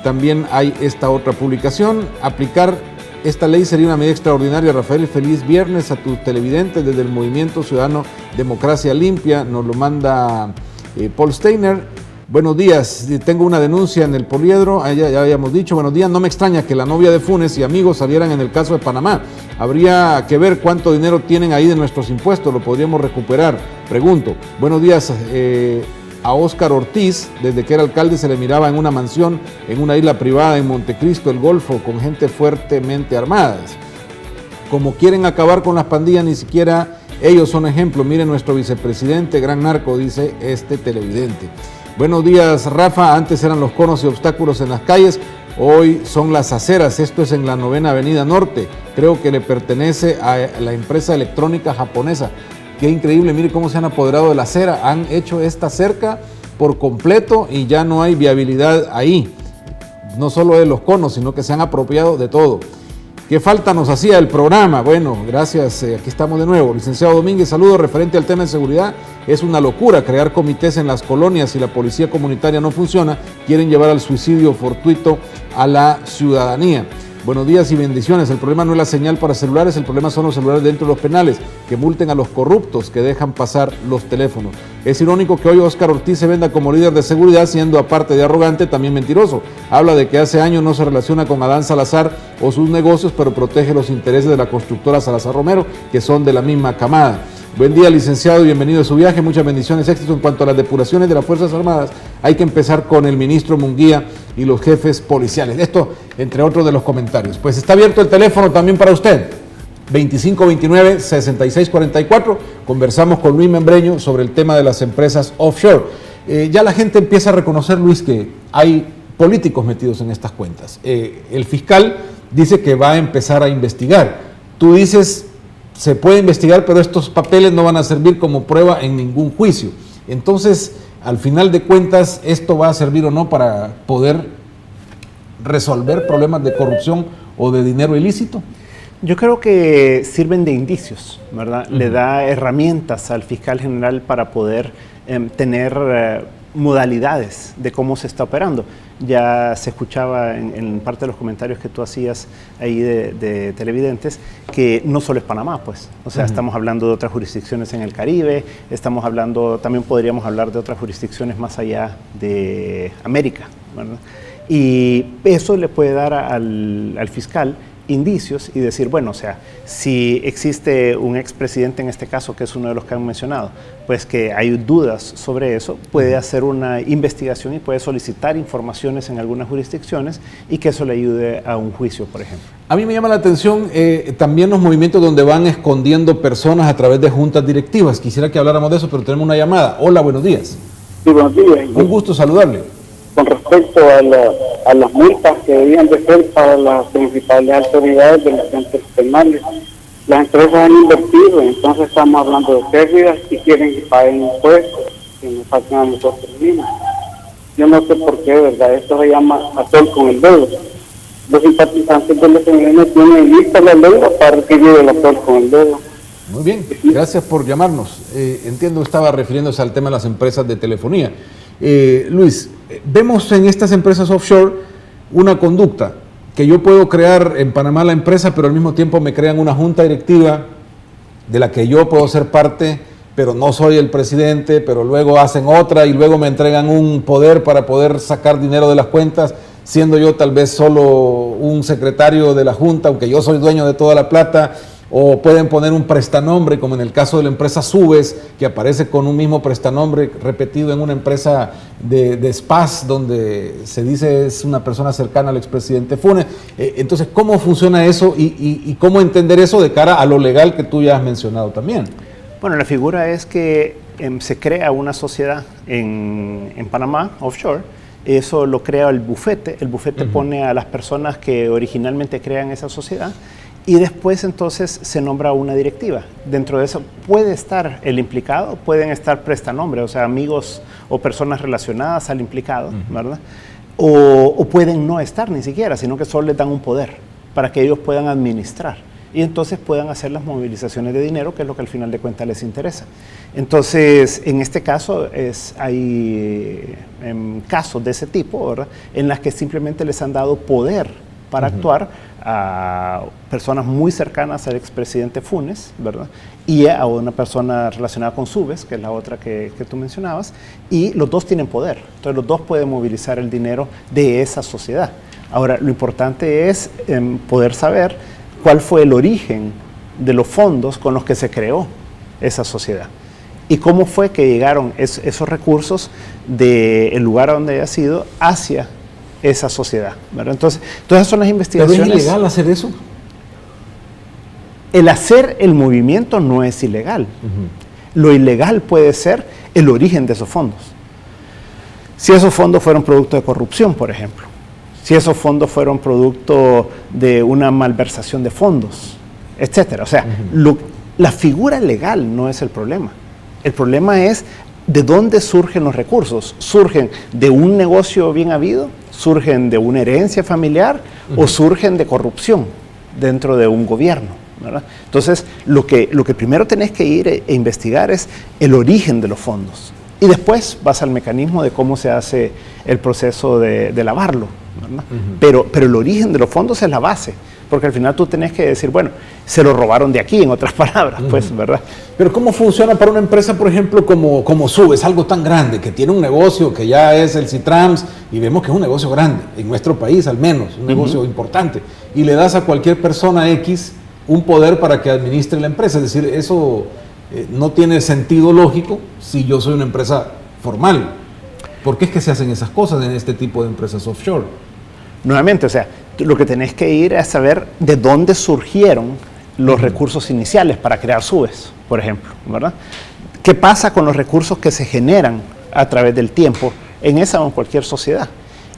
También hay esta otra publicación, aplicar esta ley sería una medida extraordinaria. Rafael, feliz viernes a tus televidentes desde el Movimiento Ciudadano Democracia Limpia, nos lo manda Paul Steiner. Buenos días, tengo una denuncia en el Poliedro, ya habíamos dicho, buenos días, no me extraña que la novia de Funes y amigos salieran en el caso de Panamá. Habría que ver cuánto dinero tienen ahí de nuestros impuestos, lo podríamos recuperar. Pregunto, buenos días, a Óscar Ortiz, desde que era alcalde se le miraba en una mansión, en una isla privada en Montecristo, el Golfo, con gente fuertemente armada. Como quieren acabar con las pandillas, ni siquiera ellos son ejemplo. Miren nuestro vicepresidente, gran narco, dice este televidente. Buenos días, Rafa. Antes eran los conos y obstáculos en las calles, hoy son las aceras. Esto es en la 9ª Avenida Norte. Creo que le pertenece a la empresa electrónica japonesa. Qué increíble, mire cómo se han apoderado de la acera. Han hecho esta cerca por completo y ya no hay viabilidad ahí. No solo de los conos, sino que se han apropiado de todo. ¿Qué falta nos hacía el programa? Bueno, gracias, aquí estamos de nuevo. Licenciado Domínguez, saludos. Referente al tema de seguridad, es una locura crear comités en las colonias. Si la policía comunitaria no funciona, quieren llevar al suicidio fortuito a la ciudadanía. Buenos días y bendiciones. El problema no es la señal para celulares, el problema son los celulares dentro de los penales, que multen a los corruptos que dejan pasar los teléfonos. Es irónico que hoy Óscar Ortiz se venda como líder de seguridad, siendo aparte de arrogante, también mentiroso. Habla de que hace años no se relaciona con Adán Salazar o sus negocios, pero protege los intereses de la constructora Salazar Romero, que son de la misma camada. Buen día, licenciado, y bienvenido a su viaje. Muchas bendiciones, éxito. En cuanto a las depuraciones de las Fuerzas Armadas, hay que empezar con el ministro Munguía y los jefes policiales. Esto, entre otros de los comentarios. Pues está abierto el teléfono también para usted. 2529-6644. Conversamos con Luis Membreño sobre el tema de las empresas offshore. Ya la gente empieza a reconocer, Luis, que hay políticos metidos en estas cuentas. El fiscal dice que va a empezar a investigar. Tú dices, se puede investigar, pero estos papeles no van a servir como prueba en ningún juicio. Entonces, al final de cuentas, ¿esto va a servir o no para poder resolver problemas de corrupción o de dinero ilícito? Yo creo que sirven de indicios, ¿verdad? Le da herramientas al fiscal general para poder tener modalidades de cómo se está operando. Ya se escuchaba en parte de los comentarios que tú hacías ahí de televidentes que no solo es Panamá, pues. O sea, estamos hablando de otras jurisdicciones en el Caribe, estamos hablando, también podríamos hablar de otras jurisdicciones más allá de América, ¿verdad? Y eso le puede dar al fiscal indicios y decir, bueno, o sea, si existe un expresidente en este caso, que es uno de los que han mencionado, pues que hay dudas sobre eso, puede hacer una investigación y puede solicitar informaciones en algunas jurisdicciones y que eso le ayude a un juicio, por ejemplo. A mí me llama la atención también los movimientos donde van escondiendo personas a través de juntas directivas. Quisiera que habláramos de eso, pero tenemos una llamada. Hola, buenos días. Sí, buenos días. Un gusto saludarle. Con respecto a las multas que debían de ser para las principales autoridades de los centros penales, las empresas han invertido, entonces estamos hablando de pérdidas y quieren que paguen impuestos, que nos faltan a nosotros mismos. Yo no sé por qué, ¿verdad? Esto se llama atol con el dedo. Los simpatizantes del FMLN tienen lista la ley para recibir el atol con el dedo. Muy bien, gracias por llamarnos. Entiendo que estaba refiriéndose al tema de las empresas de telefonía. Luis, vemos en estas empresas offshore una conducta que yo puedo crear en Panamá la empresa, pero al mismo tiempo me crean una junta directiva de la que yo puedo ser parte, pero no soy el presidente, pero luego hacen otra y luego me entregan un poder para poder sacar dinero de las cuentas, siendo yo tal vez solo un secretario de la junta, aunque yo soy dueño de toda la plata. O pueden poner un prestanombre, como en el caso de la empresa Subes, que aparece con un mismo prestanombre repetido en una empresa de spas, donde se dice es una persona cercana al expresidente Funes. Entonces, ¿cómo funciona eso y cómo entender eso de cara a lo legal que tú ya has mencionado también? Bueno, la figura es que se crea una sociedad en Panamá, offshore. Eso lo crea el bufete pone a las personas que originalmente crean esa sociedad. Y después entonces se nombra una directiva. Dentro de eso puede estar el implicado, pueden estar prestanombres, o sea, amigos o personas relacionadas al implicado, ¿verdad? O pueden no estar ni siquiera, sino que solo les dan un poder para que ellos puedan administrar. Y entonces puedan hacer las movilizaciones de dinero, que es lo que al final de cuentas les interesa. Entonces, en este caso, hay casos de ese tipo, ¿verdad?, en las que simplemente les han dado poder para actuar a personas muy cercanas al expresidente Funes, ¿verdad?, y a una persona relacionada con Subes, que es la otra que tú mencionabas, y los dos tienen poder. Entonces los dos pueden movilizar el dinero de esa sociedad. Ahora, lo importante es poder saber cuál fue el origen de los fondos con los que se creó esa sociedad. y cómo fue que llegaron esos recursos del lugar a donde haya sido hacia esa sociedad, ¿verdad? Entonces, todas son las investigaciones. ¿Pero es ilegal hacer eso? El hacer el movimiento no es ilegal. Lo ilegal puede ser el origen de esos fondos. Si esos fondos fueron producto de corrupción, por ejemplo. Si esos fondos fueron producto de una malversación de fondos, etcétera. O sea, la figura legal no es el problema. El problema es de dónde surgen los recursos. ¿Surgen de un negocio bien habido? ¿Surgen de una herencia familiar? ¿O surgen de corrupción dentro de un gobierno? ¿Verdad? Entonces, lo que primero tenés que ir e investigar es el origen de los fondos. Y después vas al mecanismo de cómo se hace el proceso de lavarlo, ¿verdad? Pero el origen de los fondos es la base, porque al final tú tenés que decir, bueno, se lo robaron de aquí, en otras palabras, pues, ¿verdad? Pero ¿cómo funciona para una empresa, por ejemplo, como Subes, algo tan grande, que tiene un negocio que ya es el Citrams, y vemos que es un negocio grande, en nuestro país al menos, un negocio importante, y le das a cualquier persona X un poder para que administre la empresa? Es decir, eso no tiene sentido lógico si yo soy una empresa formal. ¿Por qué es que se hacen esas cosas en este tipo de empresas offshore? Nuevamente, o sea, lo que tenés que ir es saber de dónde surgieron los recursos iniciales para crear Subes, por ejemplo, ¿verdad? ¿Qué pasa con los recursos que se generan a través del tiempo en esa o en cualquier sociedad?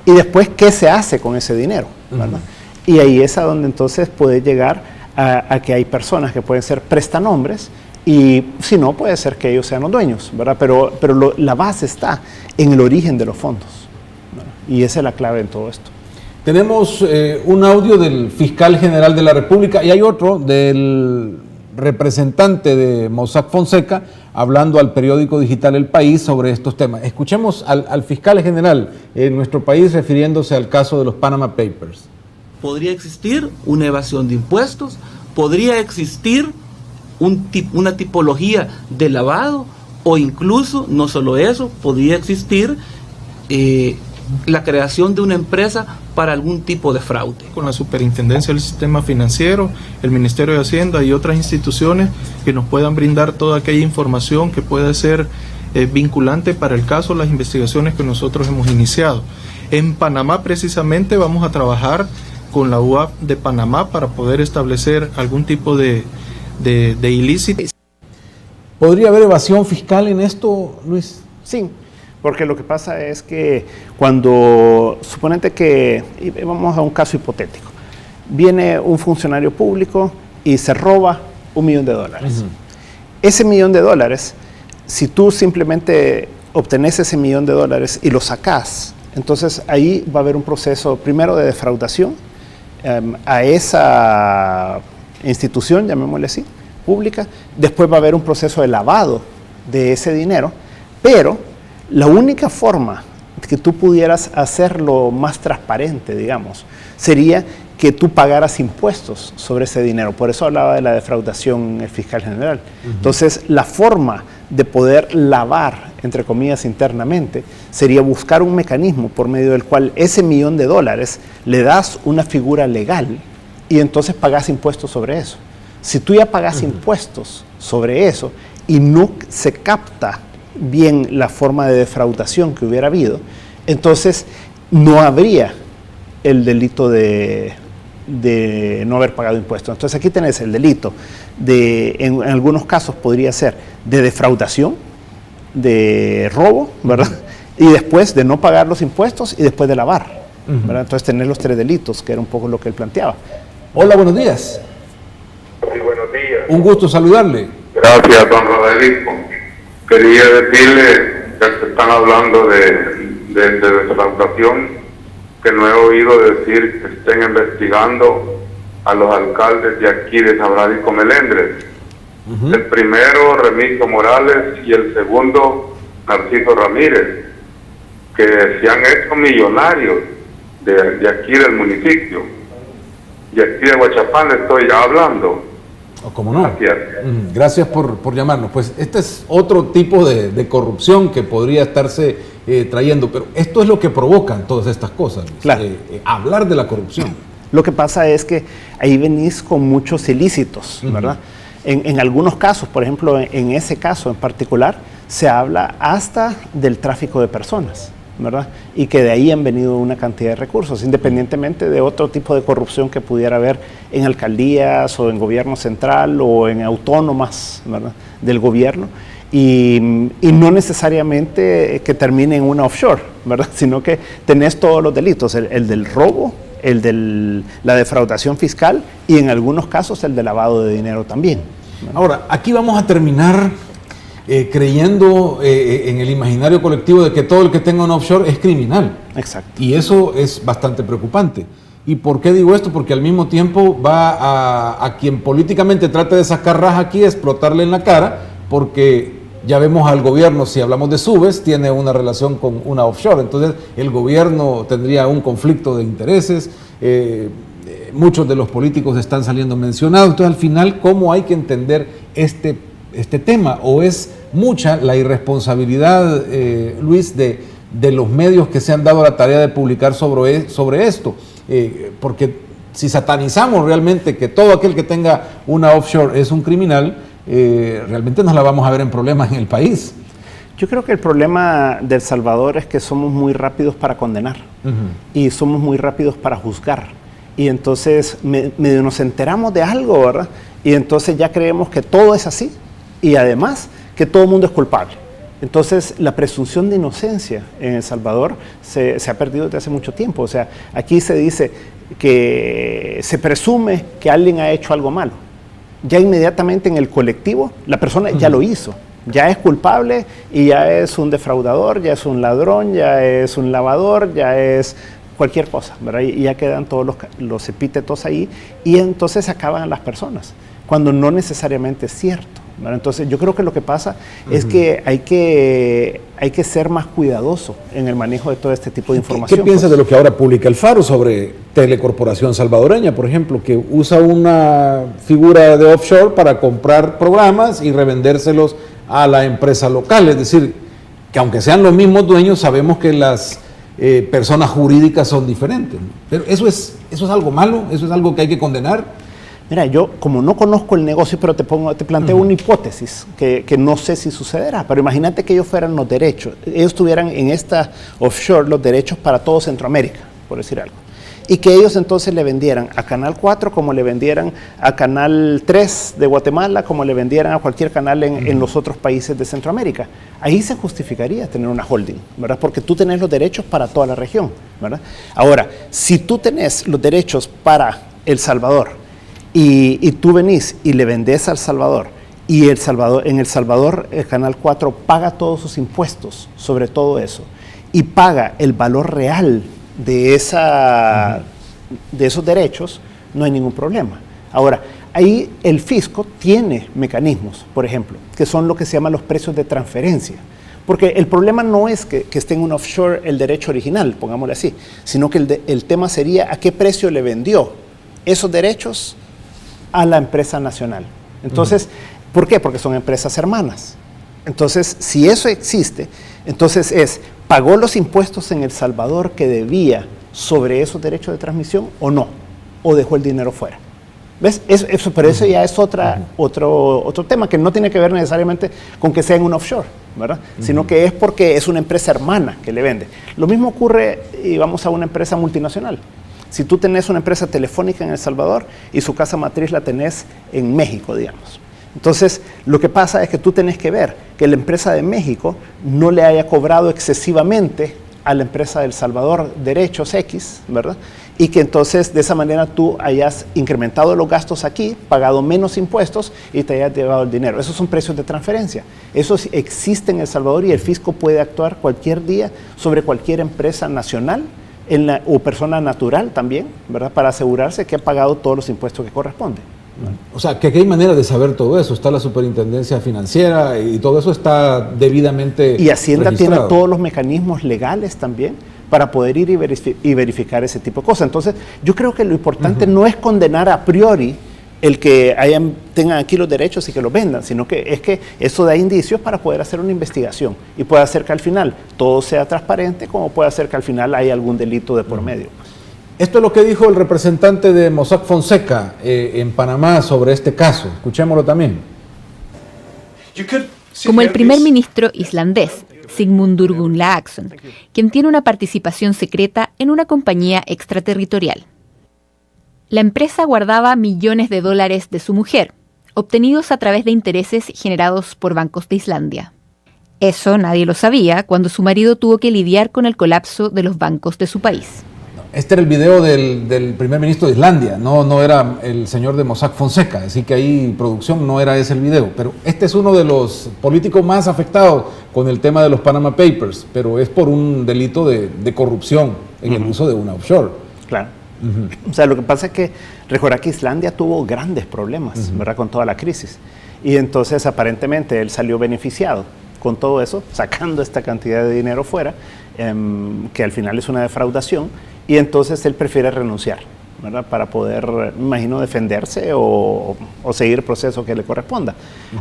Y después, ¿qué se hace con ese dinero? ¿Verdad? Y ahí es a donde entonces puede llegar a que hay personas que pueden ser prestanombres y si no, puede ser que ellos sean los dueños, ¿verdad? Pero la base está en el origen de los fondos, ¿verdad? Y esa es la clave en todo esto. Tenemos un audio del fiscal general de la República y hay otro del representante de Mossack Fonseca hablando al periódico digital El País sobre estos temas. Escuchemos al fiscal general en nuestro país refiriéndose al caso de los Panama Papers. Podría existir una evasión de impuestos, podría existir una tipología de lavado, o incluso, no solo eso, podría existir la creación de una empresa para algún tipo de fraude. Con la Superintendencia del Sistema Financiero, el Ministerio de Hacienda y otras instituciones que nos puedan brindar toda aquella información que pueda ser vinculante para el caso, las investigaciones que nosotros hemos iniciado. En Panamá precisamente vamos a trabajar con la UAP de Panamá para poder establecer algún tipo de ilícito. ¿Podría haber evasión fiscal en esto, Luis? Sí, porque lo que pasa es que cuando, suponete que, vamos a un caso hipotético, viene un funcionario público y se roba $1 millón. Ese $1 millón, si tú simplemente obtenés ese $1 millón y lo sacás, entonces ahí va a haber un proceso primero de defraudación a esa institución, llamémosle así, pública. Después va a haber un proceso de lavado de ese dinero, pero la única forma que tú pudieras hacerlo más transparente, digamos, sería que tú pagaras impuestos sobre ese dinero. Por eso hablaba de la defraudación el fiscal general. Entonces, la forma de poder lavar, entre comillas, internamente, sería buscar un mecanismo por medio del cual ese $1 millón le das una figura legal y entonces pagas impuestos sobre eso. Si tú ya pagas impuestos sobre eso y no se capta bien la forma de defraudación que hubiera habido, entonces no habría el delito de no haber pagado impuestos. Entonces aquí tenés el delito en algunos casos podría ser de defraudación, de robo, ¿verdad? Y después de no pagar los impuestos y después de lavar, ¿verdad? Entonces tener los 3 delitos, que era un poco lo que él planteaba. Hola, buenos días. Sí, buenos días. Un gusto saludarle. Gracias, don Roderico. Quería decirle, ya que están hablando de defraudación, que no he oído decir que estén investigando a los alcaldes de aquí de Sabradico Melendres. El primero, Remigio Morales, y el segundo, Narciso Ramírez, que se han hecho millonarios de aquí del municipio. Y aquí de Huachapán le estoy hablando. ¿Cómo no? Gracias. Gracias por llamarnos. Pues este es otro tipo de corrupción que podría estarse trayendo, pero esto es lo que provocan todas estas cosas. Claro. Hablar de la corrupción. Lo que pasa es que ahí venís con muchos ilícitos, ¿verdad? En algunos casos, por ejemplo, en ese caso en particular, se habla hasta del tráfico de personas, ¿verdad? Y que de ahí han venido una cantidad de recursos, independientemente de otro tipo de corrupción que pudiera haber en alcaldías o en gobierno central o en autónomas, ¿verdad?, del gobierno. Y no necesariamente que termine en una offshore, ¿verdad?, sino que tenés todos los delitos, el del robo, el de la defraudación fiscal y en algunos casos el de lavado de dinero también, ¿verdad? Ahora, aquí vamos a terminar creyendo en el imaginario colectivo de que todo el que tenga un offshore es criminal. Exacto. Y eso es bastante preocupante. ¿Y por qué digo esto? Porque al mismo tiempo va a quien políticamente trate de sacar raja aquí, explotarle en la cara, porque ya vemos al gobierno, si hablamos de Subes, tiene una relación con una offshore, entonces el gobierno tendría un conflicto de intereses, muchos de los políticos están saliendo mencionados, entonces al final, ¿cómo hay que entender este tema? ¿O es mucha la irresponsabilidad, Luis, de los medios que se han dado la tarea de publicar sobre esto? Porque si satanizamos realmente que todo aquel que tenga una offshore es un criminal, realmente nos la vamos a ver en problemas en el país. Yo creo que el problema de El Salvador es que somos muy rápidos para condenar y somos muy rápidos para juzgar. Y entonces medio nos enteramos de algo, ¿verdad? Y entonces ya creemos que todo es así y además que todo el mundo es culpable. Entonces la presunción de inocencia en El Salvador se ha perdido desde hace mucho tiempo. O sea, aquí se dice que se presume que alguien ha hecho algo malo. Ya inmediatamente en el colectivo, la persona ya lo hizo, ya es culpable y ya es un defraudador, ya es un ladrón, ya es un lavador, ya es cualquier cosa, ¿verdad? Y ya quedan todos los epítetos ahí y entonces se acaban las personas, cuando no necesariamente es cierto, ¿verdad? Entonces yo creo que lo que pasa es que hay que ser más cuidadoso en el manejo de todo este tipo de información. ¿Qué piensas de lo que ahora publica el Faro sobre Telecorporación Salvadoreña, por ejemplo, que usa una figura de offshore para comprar programas y revendérselos a la empresa local? Es decir, que aunque sean los mismos dueños, sabemos que las personas jurídicas son diferentes, ¿no? Pero eso es algo malo, eso es algo que hay que condenar. Mira, yo como no conozco el negocio, pero te planteo una hipótesis que no sé si sucederá, pero imagínate que ellos fueran los derechos, ellos tuvieran en esta offshore los derechos para todo Centroamérica, por decir algo, y que ellos entonces le vendieran a Canal 4 como le vendieran a Canal 3 de Guatemala, como le vendieran a cualquier canal en los otros países de Centroamérica. Ahí se justificaría tener una holding, ¿verdad? Porque tú tenés los derechos para toda la región, ¿verdad? Ahora, si tú tenés los derechos para El Salvador, y tú venís y le vendés a El Salvador, y en El Salvador el Canal 4 paga todos sus impuestos sobre todo eso, y paga el valor real de esos derechos, no hay ningún problema. Ahora, ahí el fisco tiene mecanismos, por ejemplo, que son lo que se llaman los precios de transferencia. Porque el problema no es que esté en un offshore el derecho original, pongámosle así, sino que el tema sería a qué precio le vendió esos derechos a la empresa nacional. Entonces, ¿por qué? Porque son empresas hermanas. Entonces, si eso existe, entonces ¿pagó los impuestos en El Salvador que debía sobre esos derechos de transmisión o no? ¿O dejó el dinero fuera? ¿Ves? Pero eso ya es otro tema que no tiene que ver necesariamente con que sea en un offshore, ¿verdad? Sino que es porque es una empresa hermana que le vende. Lo mismo ocurre, y vamos a una empresa multinacional. Si tú tenés una empresa telefónica en El Salvador y su casa matriz la tenés en México, digamos. Entonces, lo que pasa es que tú tenés que ver que la empresa de México no le haya cobrado excesivamente a la empresa de El Salvador derechos X, ¿verdad? Y que entonces de esa manera tú hayas incrementado los gastos aquí, pagado menos impuestos y te hayas llevado el dinero. Esos son precios de transferencia. Eso existe en El Salvador y el fisco puede actuar cualquier día sobre cualquier empresa nacional o persona natural también, ¿verdad? Para asegurarse que ha pagado todos los impuestos que corresponden. O sea, que aquí hay manera de saber todo eso. Está la superintendencia financiera y todo eso está debidamente y Hacienda registrado. Tiene todos los mecanismos legales también para poder ir y verificar ese tipo de cosas. Entonces, yo creo que lo importante no es condenar a priori el que tengan aquí los derechos y que los vendan, sino que es que eso da indicios para poder hacer una investigación y puede hacer que al final todo sea transparente, como puede hacer que al final haya algún delito de por medio. Esto es lo que dijo el representante de Mossack Fonseca en Panamá sobre este caso. Escuchémoslo también. Como el primer ministro islandés, Sigmundur Gunnlaugsson, quien tiene una participación secreta en una compañía extraterritorial. La empresa guardaba millones de dólares de su mujer, obtenidos a través de intereses generados por bancos de Islandia. Eso nadie lo sabía cuando su marido tuvo que lidiar con el colapso de los bancos de su país. Este era el video del primer ministro de Islandia, no era el señor de Mossack Fonseca, así que ahí producción no era ese el video, pero este es uno de los políticos más afectados con el tema de los Panama Papers, pero es por un delito de corrupción en el uso de una offshore. Claro. O sea, lo que pasa es que recuerda que Islandia tuvo grandes problemas, ¿verdad? Con toda la crisis, y entonces aparentemente él salió beneficiado con todo eso, sacando esta cantidad de dinero fuera, que al final es una defraudación. Y entonces él prefiere renunciar, ¿verdad? Para poder, me imagino, defenderse o seguir el proceso que le corresponda.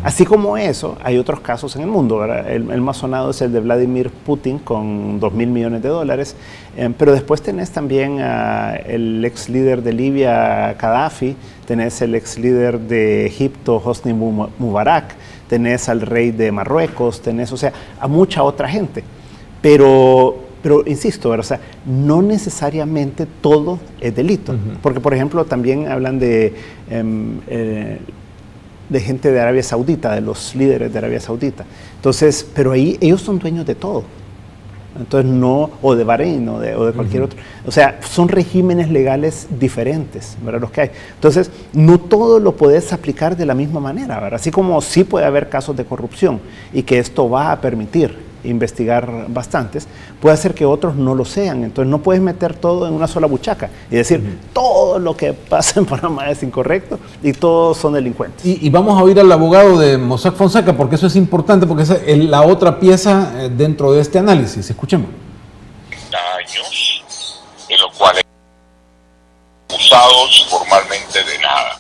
Así como eso, hay otros casos en el mundo, ¿verdad? El más sonado es el de Vladimir Putin con $2.000 millones, pero después tenés también el ex líder de Libia, Gaddafi, tenés el ex líder de Egipto, Hosni Mubarak, tenés al rey de Marruecos, tenés, o sea, a mucha otra gente. Pero insisto, ¿verdad? O sea, no necesariamente todo es delito. Porque, por ejemplo, también hablan de gente de Arabia Saudita, de los líderes de Arabia Saudita. Entonces, pero ahí ellos son dueños de todo. Entonces no, o de Bahrein o de cualquier otro. O sea, son regímenes legales diferentes, ¿verdad? Los que hay. Entonces, no todo lo puedes aplicar de la misma manera, ¿verdad? Así como sí puede haber casos de corrupción y que esto va a permitir investigar bastantes, puede hacer que otros no lo sean. Entonces no puedes meter todo en una sola buchaca y decir todo lo que pasa en Panamá es incorrecto y todos son delincuentes. Y vamos a oír al abogado de Mossack Fonseca porque eso es importante, porque esa es la otra pieza dentro de este análisis. Escuchemos. Años en los cuales acusados formalmente de nada.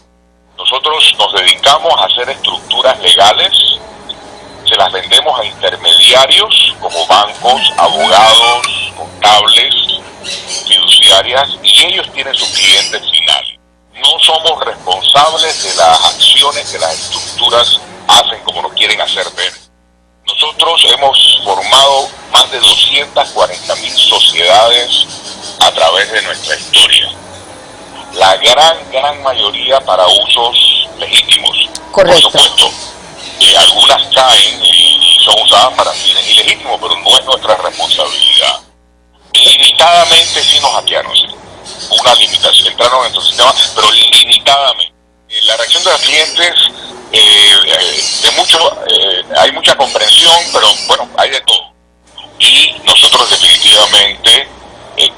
Nosotros nos dedicamos a hacer estructuras legales. Se las vendemos a intermediarios como bancos, abogados, contables, fiduciarias, y ellos tienen sus clientes finales. No somos responsables de las acciones que las estructuras hacen como nos quieren hacer ver. Nosotros hemos formado más de 240.000 sociedades a través de nuestra historia. La gran mayoría para usos legítimos. Correcto. Por supuesto. Algunas caen y son usadas para fines ilegítimos, pero no es nuestra responsabilidad. Limitadamente sí nos hackearon, ¿sí? Una limitación, entraron en nuestro sistema, pero limitadamente. La reacción de los clientes, hay mucha comprensión, pero bueno, hay de todo. Y nosotros definitivamente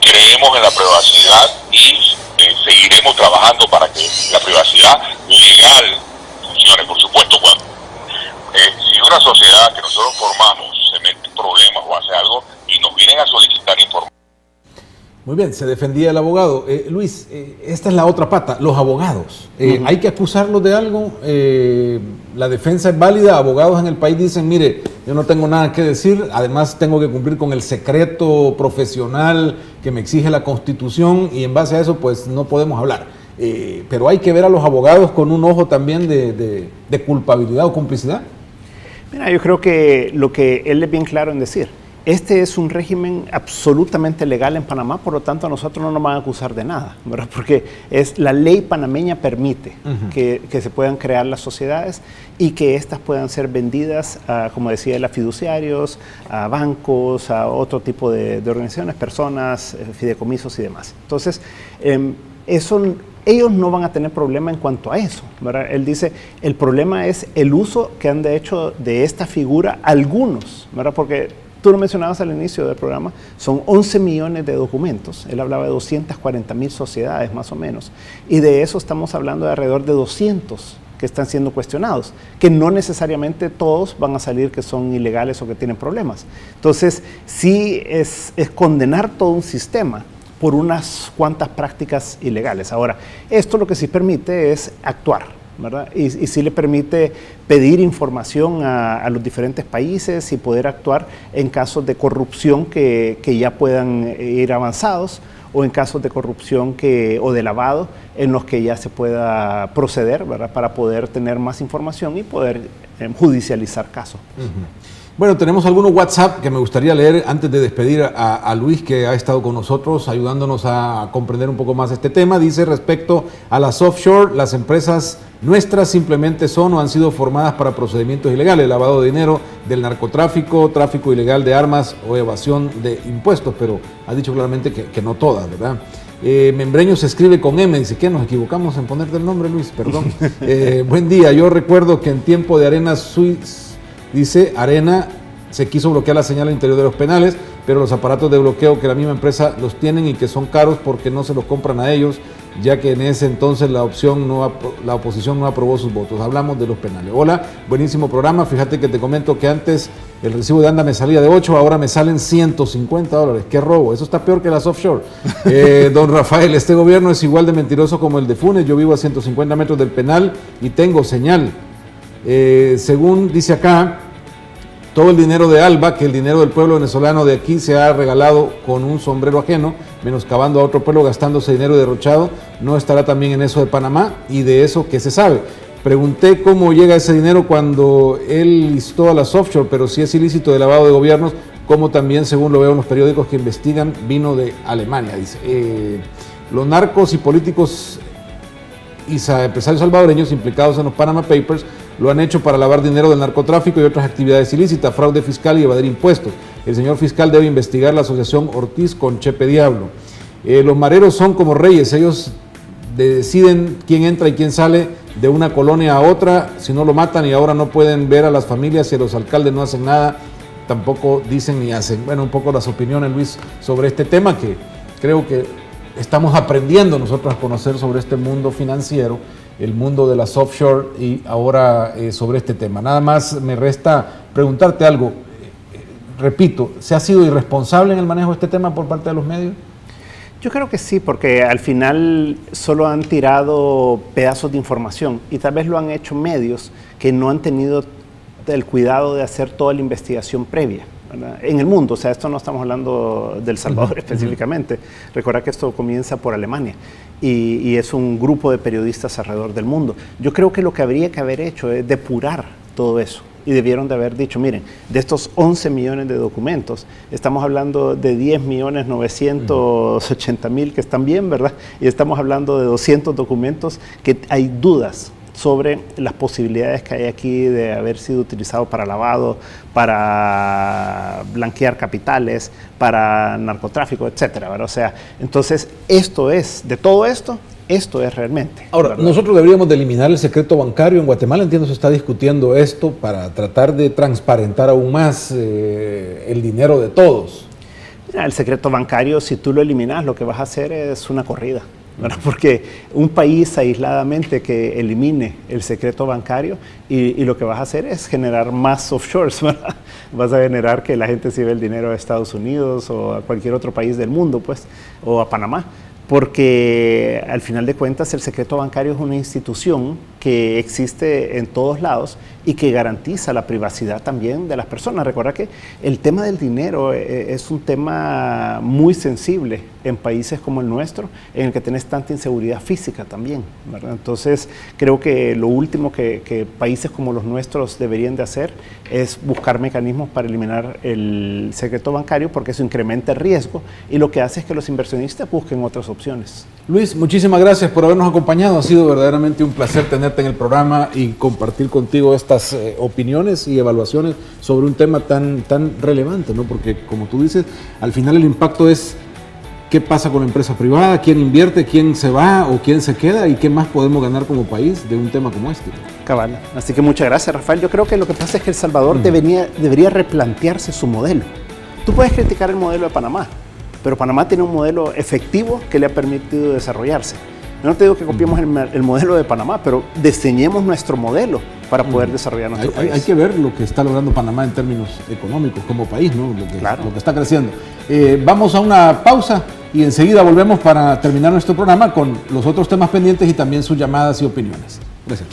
creemos en la privacidad y seguiremos trabajando para que la privacidad legal funcione, por supuesto, cuando si una sociedad que nosotros formamos se mete en problemas o hace algo y nos vienen a solicitar información. Muy bien, se defendía el abogado. Luis, esta es la otra pata, los abogados. ¿Hay que acusarlos de algo? ¿La defensa es válida? Abogados en el país dicen, mire, yo no tengo nada que decir, además tengo que cumplir con el secreto profesional que me exige la Constitución y en base a eso pues no podemos hablar. Pero hay que ver a los abogados con un ojo también de culpabilidad o complicidad. Mira, yo creo que lo que él es bien claro en decir, este es un régimen absolutamente legal en Panamá, por lo tanto a nosotros no nos van a acusar de nada, ¿verdad? Porque la ley panameña permite que se puedan crear las sociedades y que éstas puedan ser vendidas a, como decía él, a fiduciarios, a bancos, a otro tipo de organizaciones, personas, fideicomisos y demás. Entonces, ellos no van a tener problema en cuanto a eso, ¿verdad? Él dice, el problema es el uso que han hecho de esta figura algunos, ¿verdad? Porque tú lo mencionabas al inicio del programa, son 11 millones de documentos, él hablaba de 240.000 sociedades más o menos, y de eso estamos hablando de alrededor de 200 que están siendo cuestionados, que no necesariamente todos van a salir que son ilegales o que tienen problemas. Entonces, sí es condenar todo un sistema por unas cuantas prácticas ilegales. Ahora, esto lo que sí permite es actuar, ¿verdad? Y sí le permite pedir información a los diferentes países y poder actuar en casos de corrupción que ya puedan ir avanzados o en casos de corrupción o de lavado en los que ya se pueda proceder, ¿verdad? Para poder tener más información y poder judicializar casos. Bueno, tenemos algunos WhatsApp que me gustaría leer antes de despedir a Luis, que ha estado con nosotros ayudándonos a comprender un poco más este tema. Dice: respecto a las offshore, las empresas nuestras simplemente son o han sido formadas para procedimientos ilegales, lavado de dinero, del narcotráfico, tráfico ilegal de armas o evasión de impuestos, pero ha dicho claramente que no todas, ¿verdad? Membreño se escribe con M, dice que nos equivocamos en ponerte el nombre, Luis, perdón. Buen día, yo recuerdo que en tiempo de Arena Suiz, dice, Arena se quiso bloquear la señal al interior de los penales, pero los aparatos de bloqueo que la misma empresa los tienen y que son caros porque no se los compran a ellos, ya que en ese entonces la oposición no aprobó sus votos. Hablamos de los penales. Hola, buenísimo programa. Fíjate que te comento que antes el recibo de ANDA me salía de 8, ahora me salen $150. ¡Qué robo! Eso está peor que las offshore. Don Rafael, este gobierno es igual de mentiroso como el de Funes. Yo vivo a 150 metros del penal y tengo señal. Según dice acá, todo el dinero de ALBA, que el dinero del pueblo venezolano de aquí se ha regalado con un sombrero ajeno, menoscabando a otro pueblo, gastándose dinero derrochado, no estará también en eso de Panamá, y de eso que se sabe. Pregunté cómo llega ese dinero cuando él listó a las offshore, pero si es ilícito de lavado de gobiernos, como también, según lo veo en los periódicos que investigan, vino de Alemania, dice. Los narcos y políticos y empresarios salvadoreños implicados en los Panama Papers lo han hecho para lavar dinero del narcotráfico y otras actividades ilícitas, fraude fiscal y evadir impuestos. El señor fiscal debe investigar la asociación Ortiz con Chepe Diablo. Los mareros son como reyes, ellos deciden quién entra y quién sale de una colonia a otra, si no lo matan, y ahora no pueden ver a las familias y los alcaldes no hacen nada, tampoco dicen ni hacen. Bueno, un poco las opiniones, Luis, sobre este tema que creo que estamos aprendiendo nosotros a conocer sobre este mundo financiero, el mundo de las offshore, y ahora sobre este tema. Nada más me resta preguntarte algo. Repito, ¿se ha sido irresponsable en el manejo de este tema por parte de los medios? Yo creo que sí, porque al final solo han tirado pedazos de información y tal vez lo han hecho medios que no han tenido el cuidado de hacer toda la investigación previa, ¿verdad? En el mundo. O sea, esto no estamos hablando de El Salvador específicamente. Recuerda que esto comienza por Alemania y es un grupo de periodistas alrededor del mundo. Yo creo que lo que habría que haber hecho es depurar todo eso. Y debieron de haber dicho, miren, de estos 11 millones de documentos, estamos hablando de 10.980.000 que están bien, ¿verdad? Y estamos hablando de 200 documentos que hay dudas sobre las posibilidades que hay aquí de haber sido utilizado para lavado, para blanquear capitales, para narcotráfico, etcétera, ¿verdad? O sea, entonces, esto es, de todo esto es realmente. Ahora, ¿verdad? Nosotros deberíamos de eliminar el secreto bancario en Guatemala. Entiendo, se está discutiendo esto para tratar de transparentar aún más el dinero de todos. Mira, el secreto bancario, si tú lo eliminas, lo que vas a hacer es una corrida, ¿verdad? Porque un país aisladamente que elimine el secreto bancario y lo que vas a hacer es generar más offshores, ¿verdad? Vas a generar que la gente se lleve el dinero a Estados Unidos o a cualquier otro país del mundo, pues, o a Panamá. Porque al final de cuentas el secreto bancario es una institución que existe en todos lados y que garantiza la privacidad también de las personas. Recuerda que el tema del dinero es un tema muy sensible en países como el nuestro, en el que tenés tanta inseguridad física también, ¿verdad? Entonces creo que lo último que países como los nuestros deberían de hacer es buscar mecanismos para eliminar el secreto bancario, porque eso incrementa el riesgo y lo que hace es que los inversionistas busquen otras opciones. Luis, muchísimas gracias por habernos acompañado. Ha sido verdaderamente un placer tenerte en el programa y compartir contigo estas opiniones y evaluaciones sobre un tema tan relevante, ¿no? Porque, como tú dices, al final el impacto es qué pasa con la empresa privada, quién invierte, quién se va o quién se queda y qué más podemos ganar como país de un tema como este. Cabal. Así que muchas gracias, Rafael. Yo creo que lo que pasa es que El Salvador debería replantearse su modelo. Tú puedes criticar el modelo de Panamá, pero Panamá tiene un modelo efectivo que le ha permitido desarrollarse. Yo no te digo que copiemos el modelo de Panamá, pero diseñemos nuestro modelo para poder desarrollar nuestro país. Hay que ver lo que está logrando Panamá en términos económicos como país, ¿no? Lo que está creciendo. Vamos a una pausa y enseguida volvemos para terminar nuestro programa con los otros temas pendientes y también sus llamadas y opiniones. Gracias.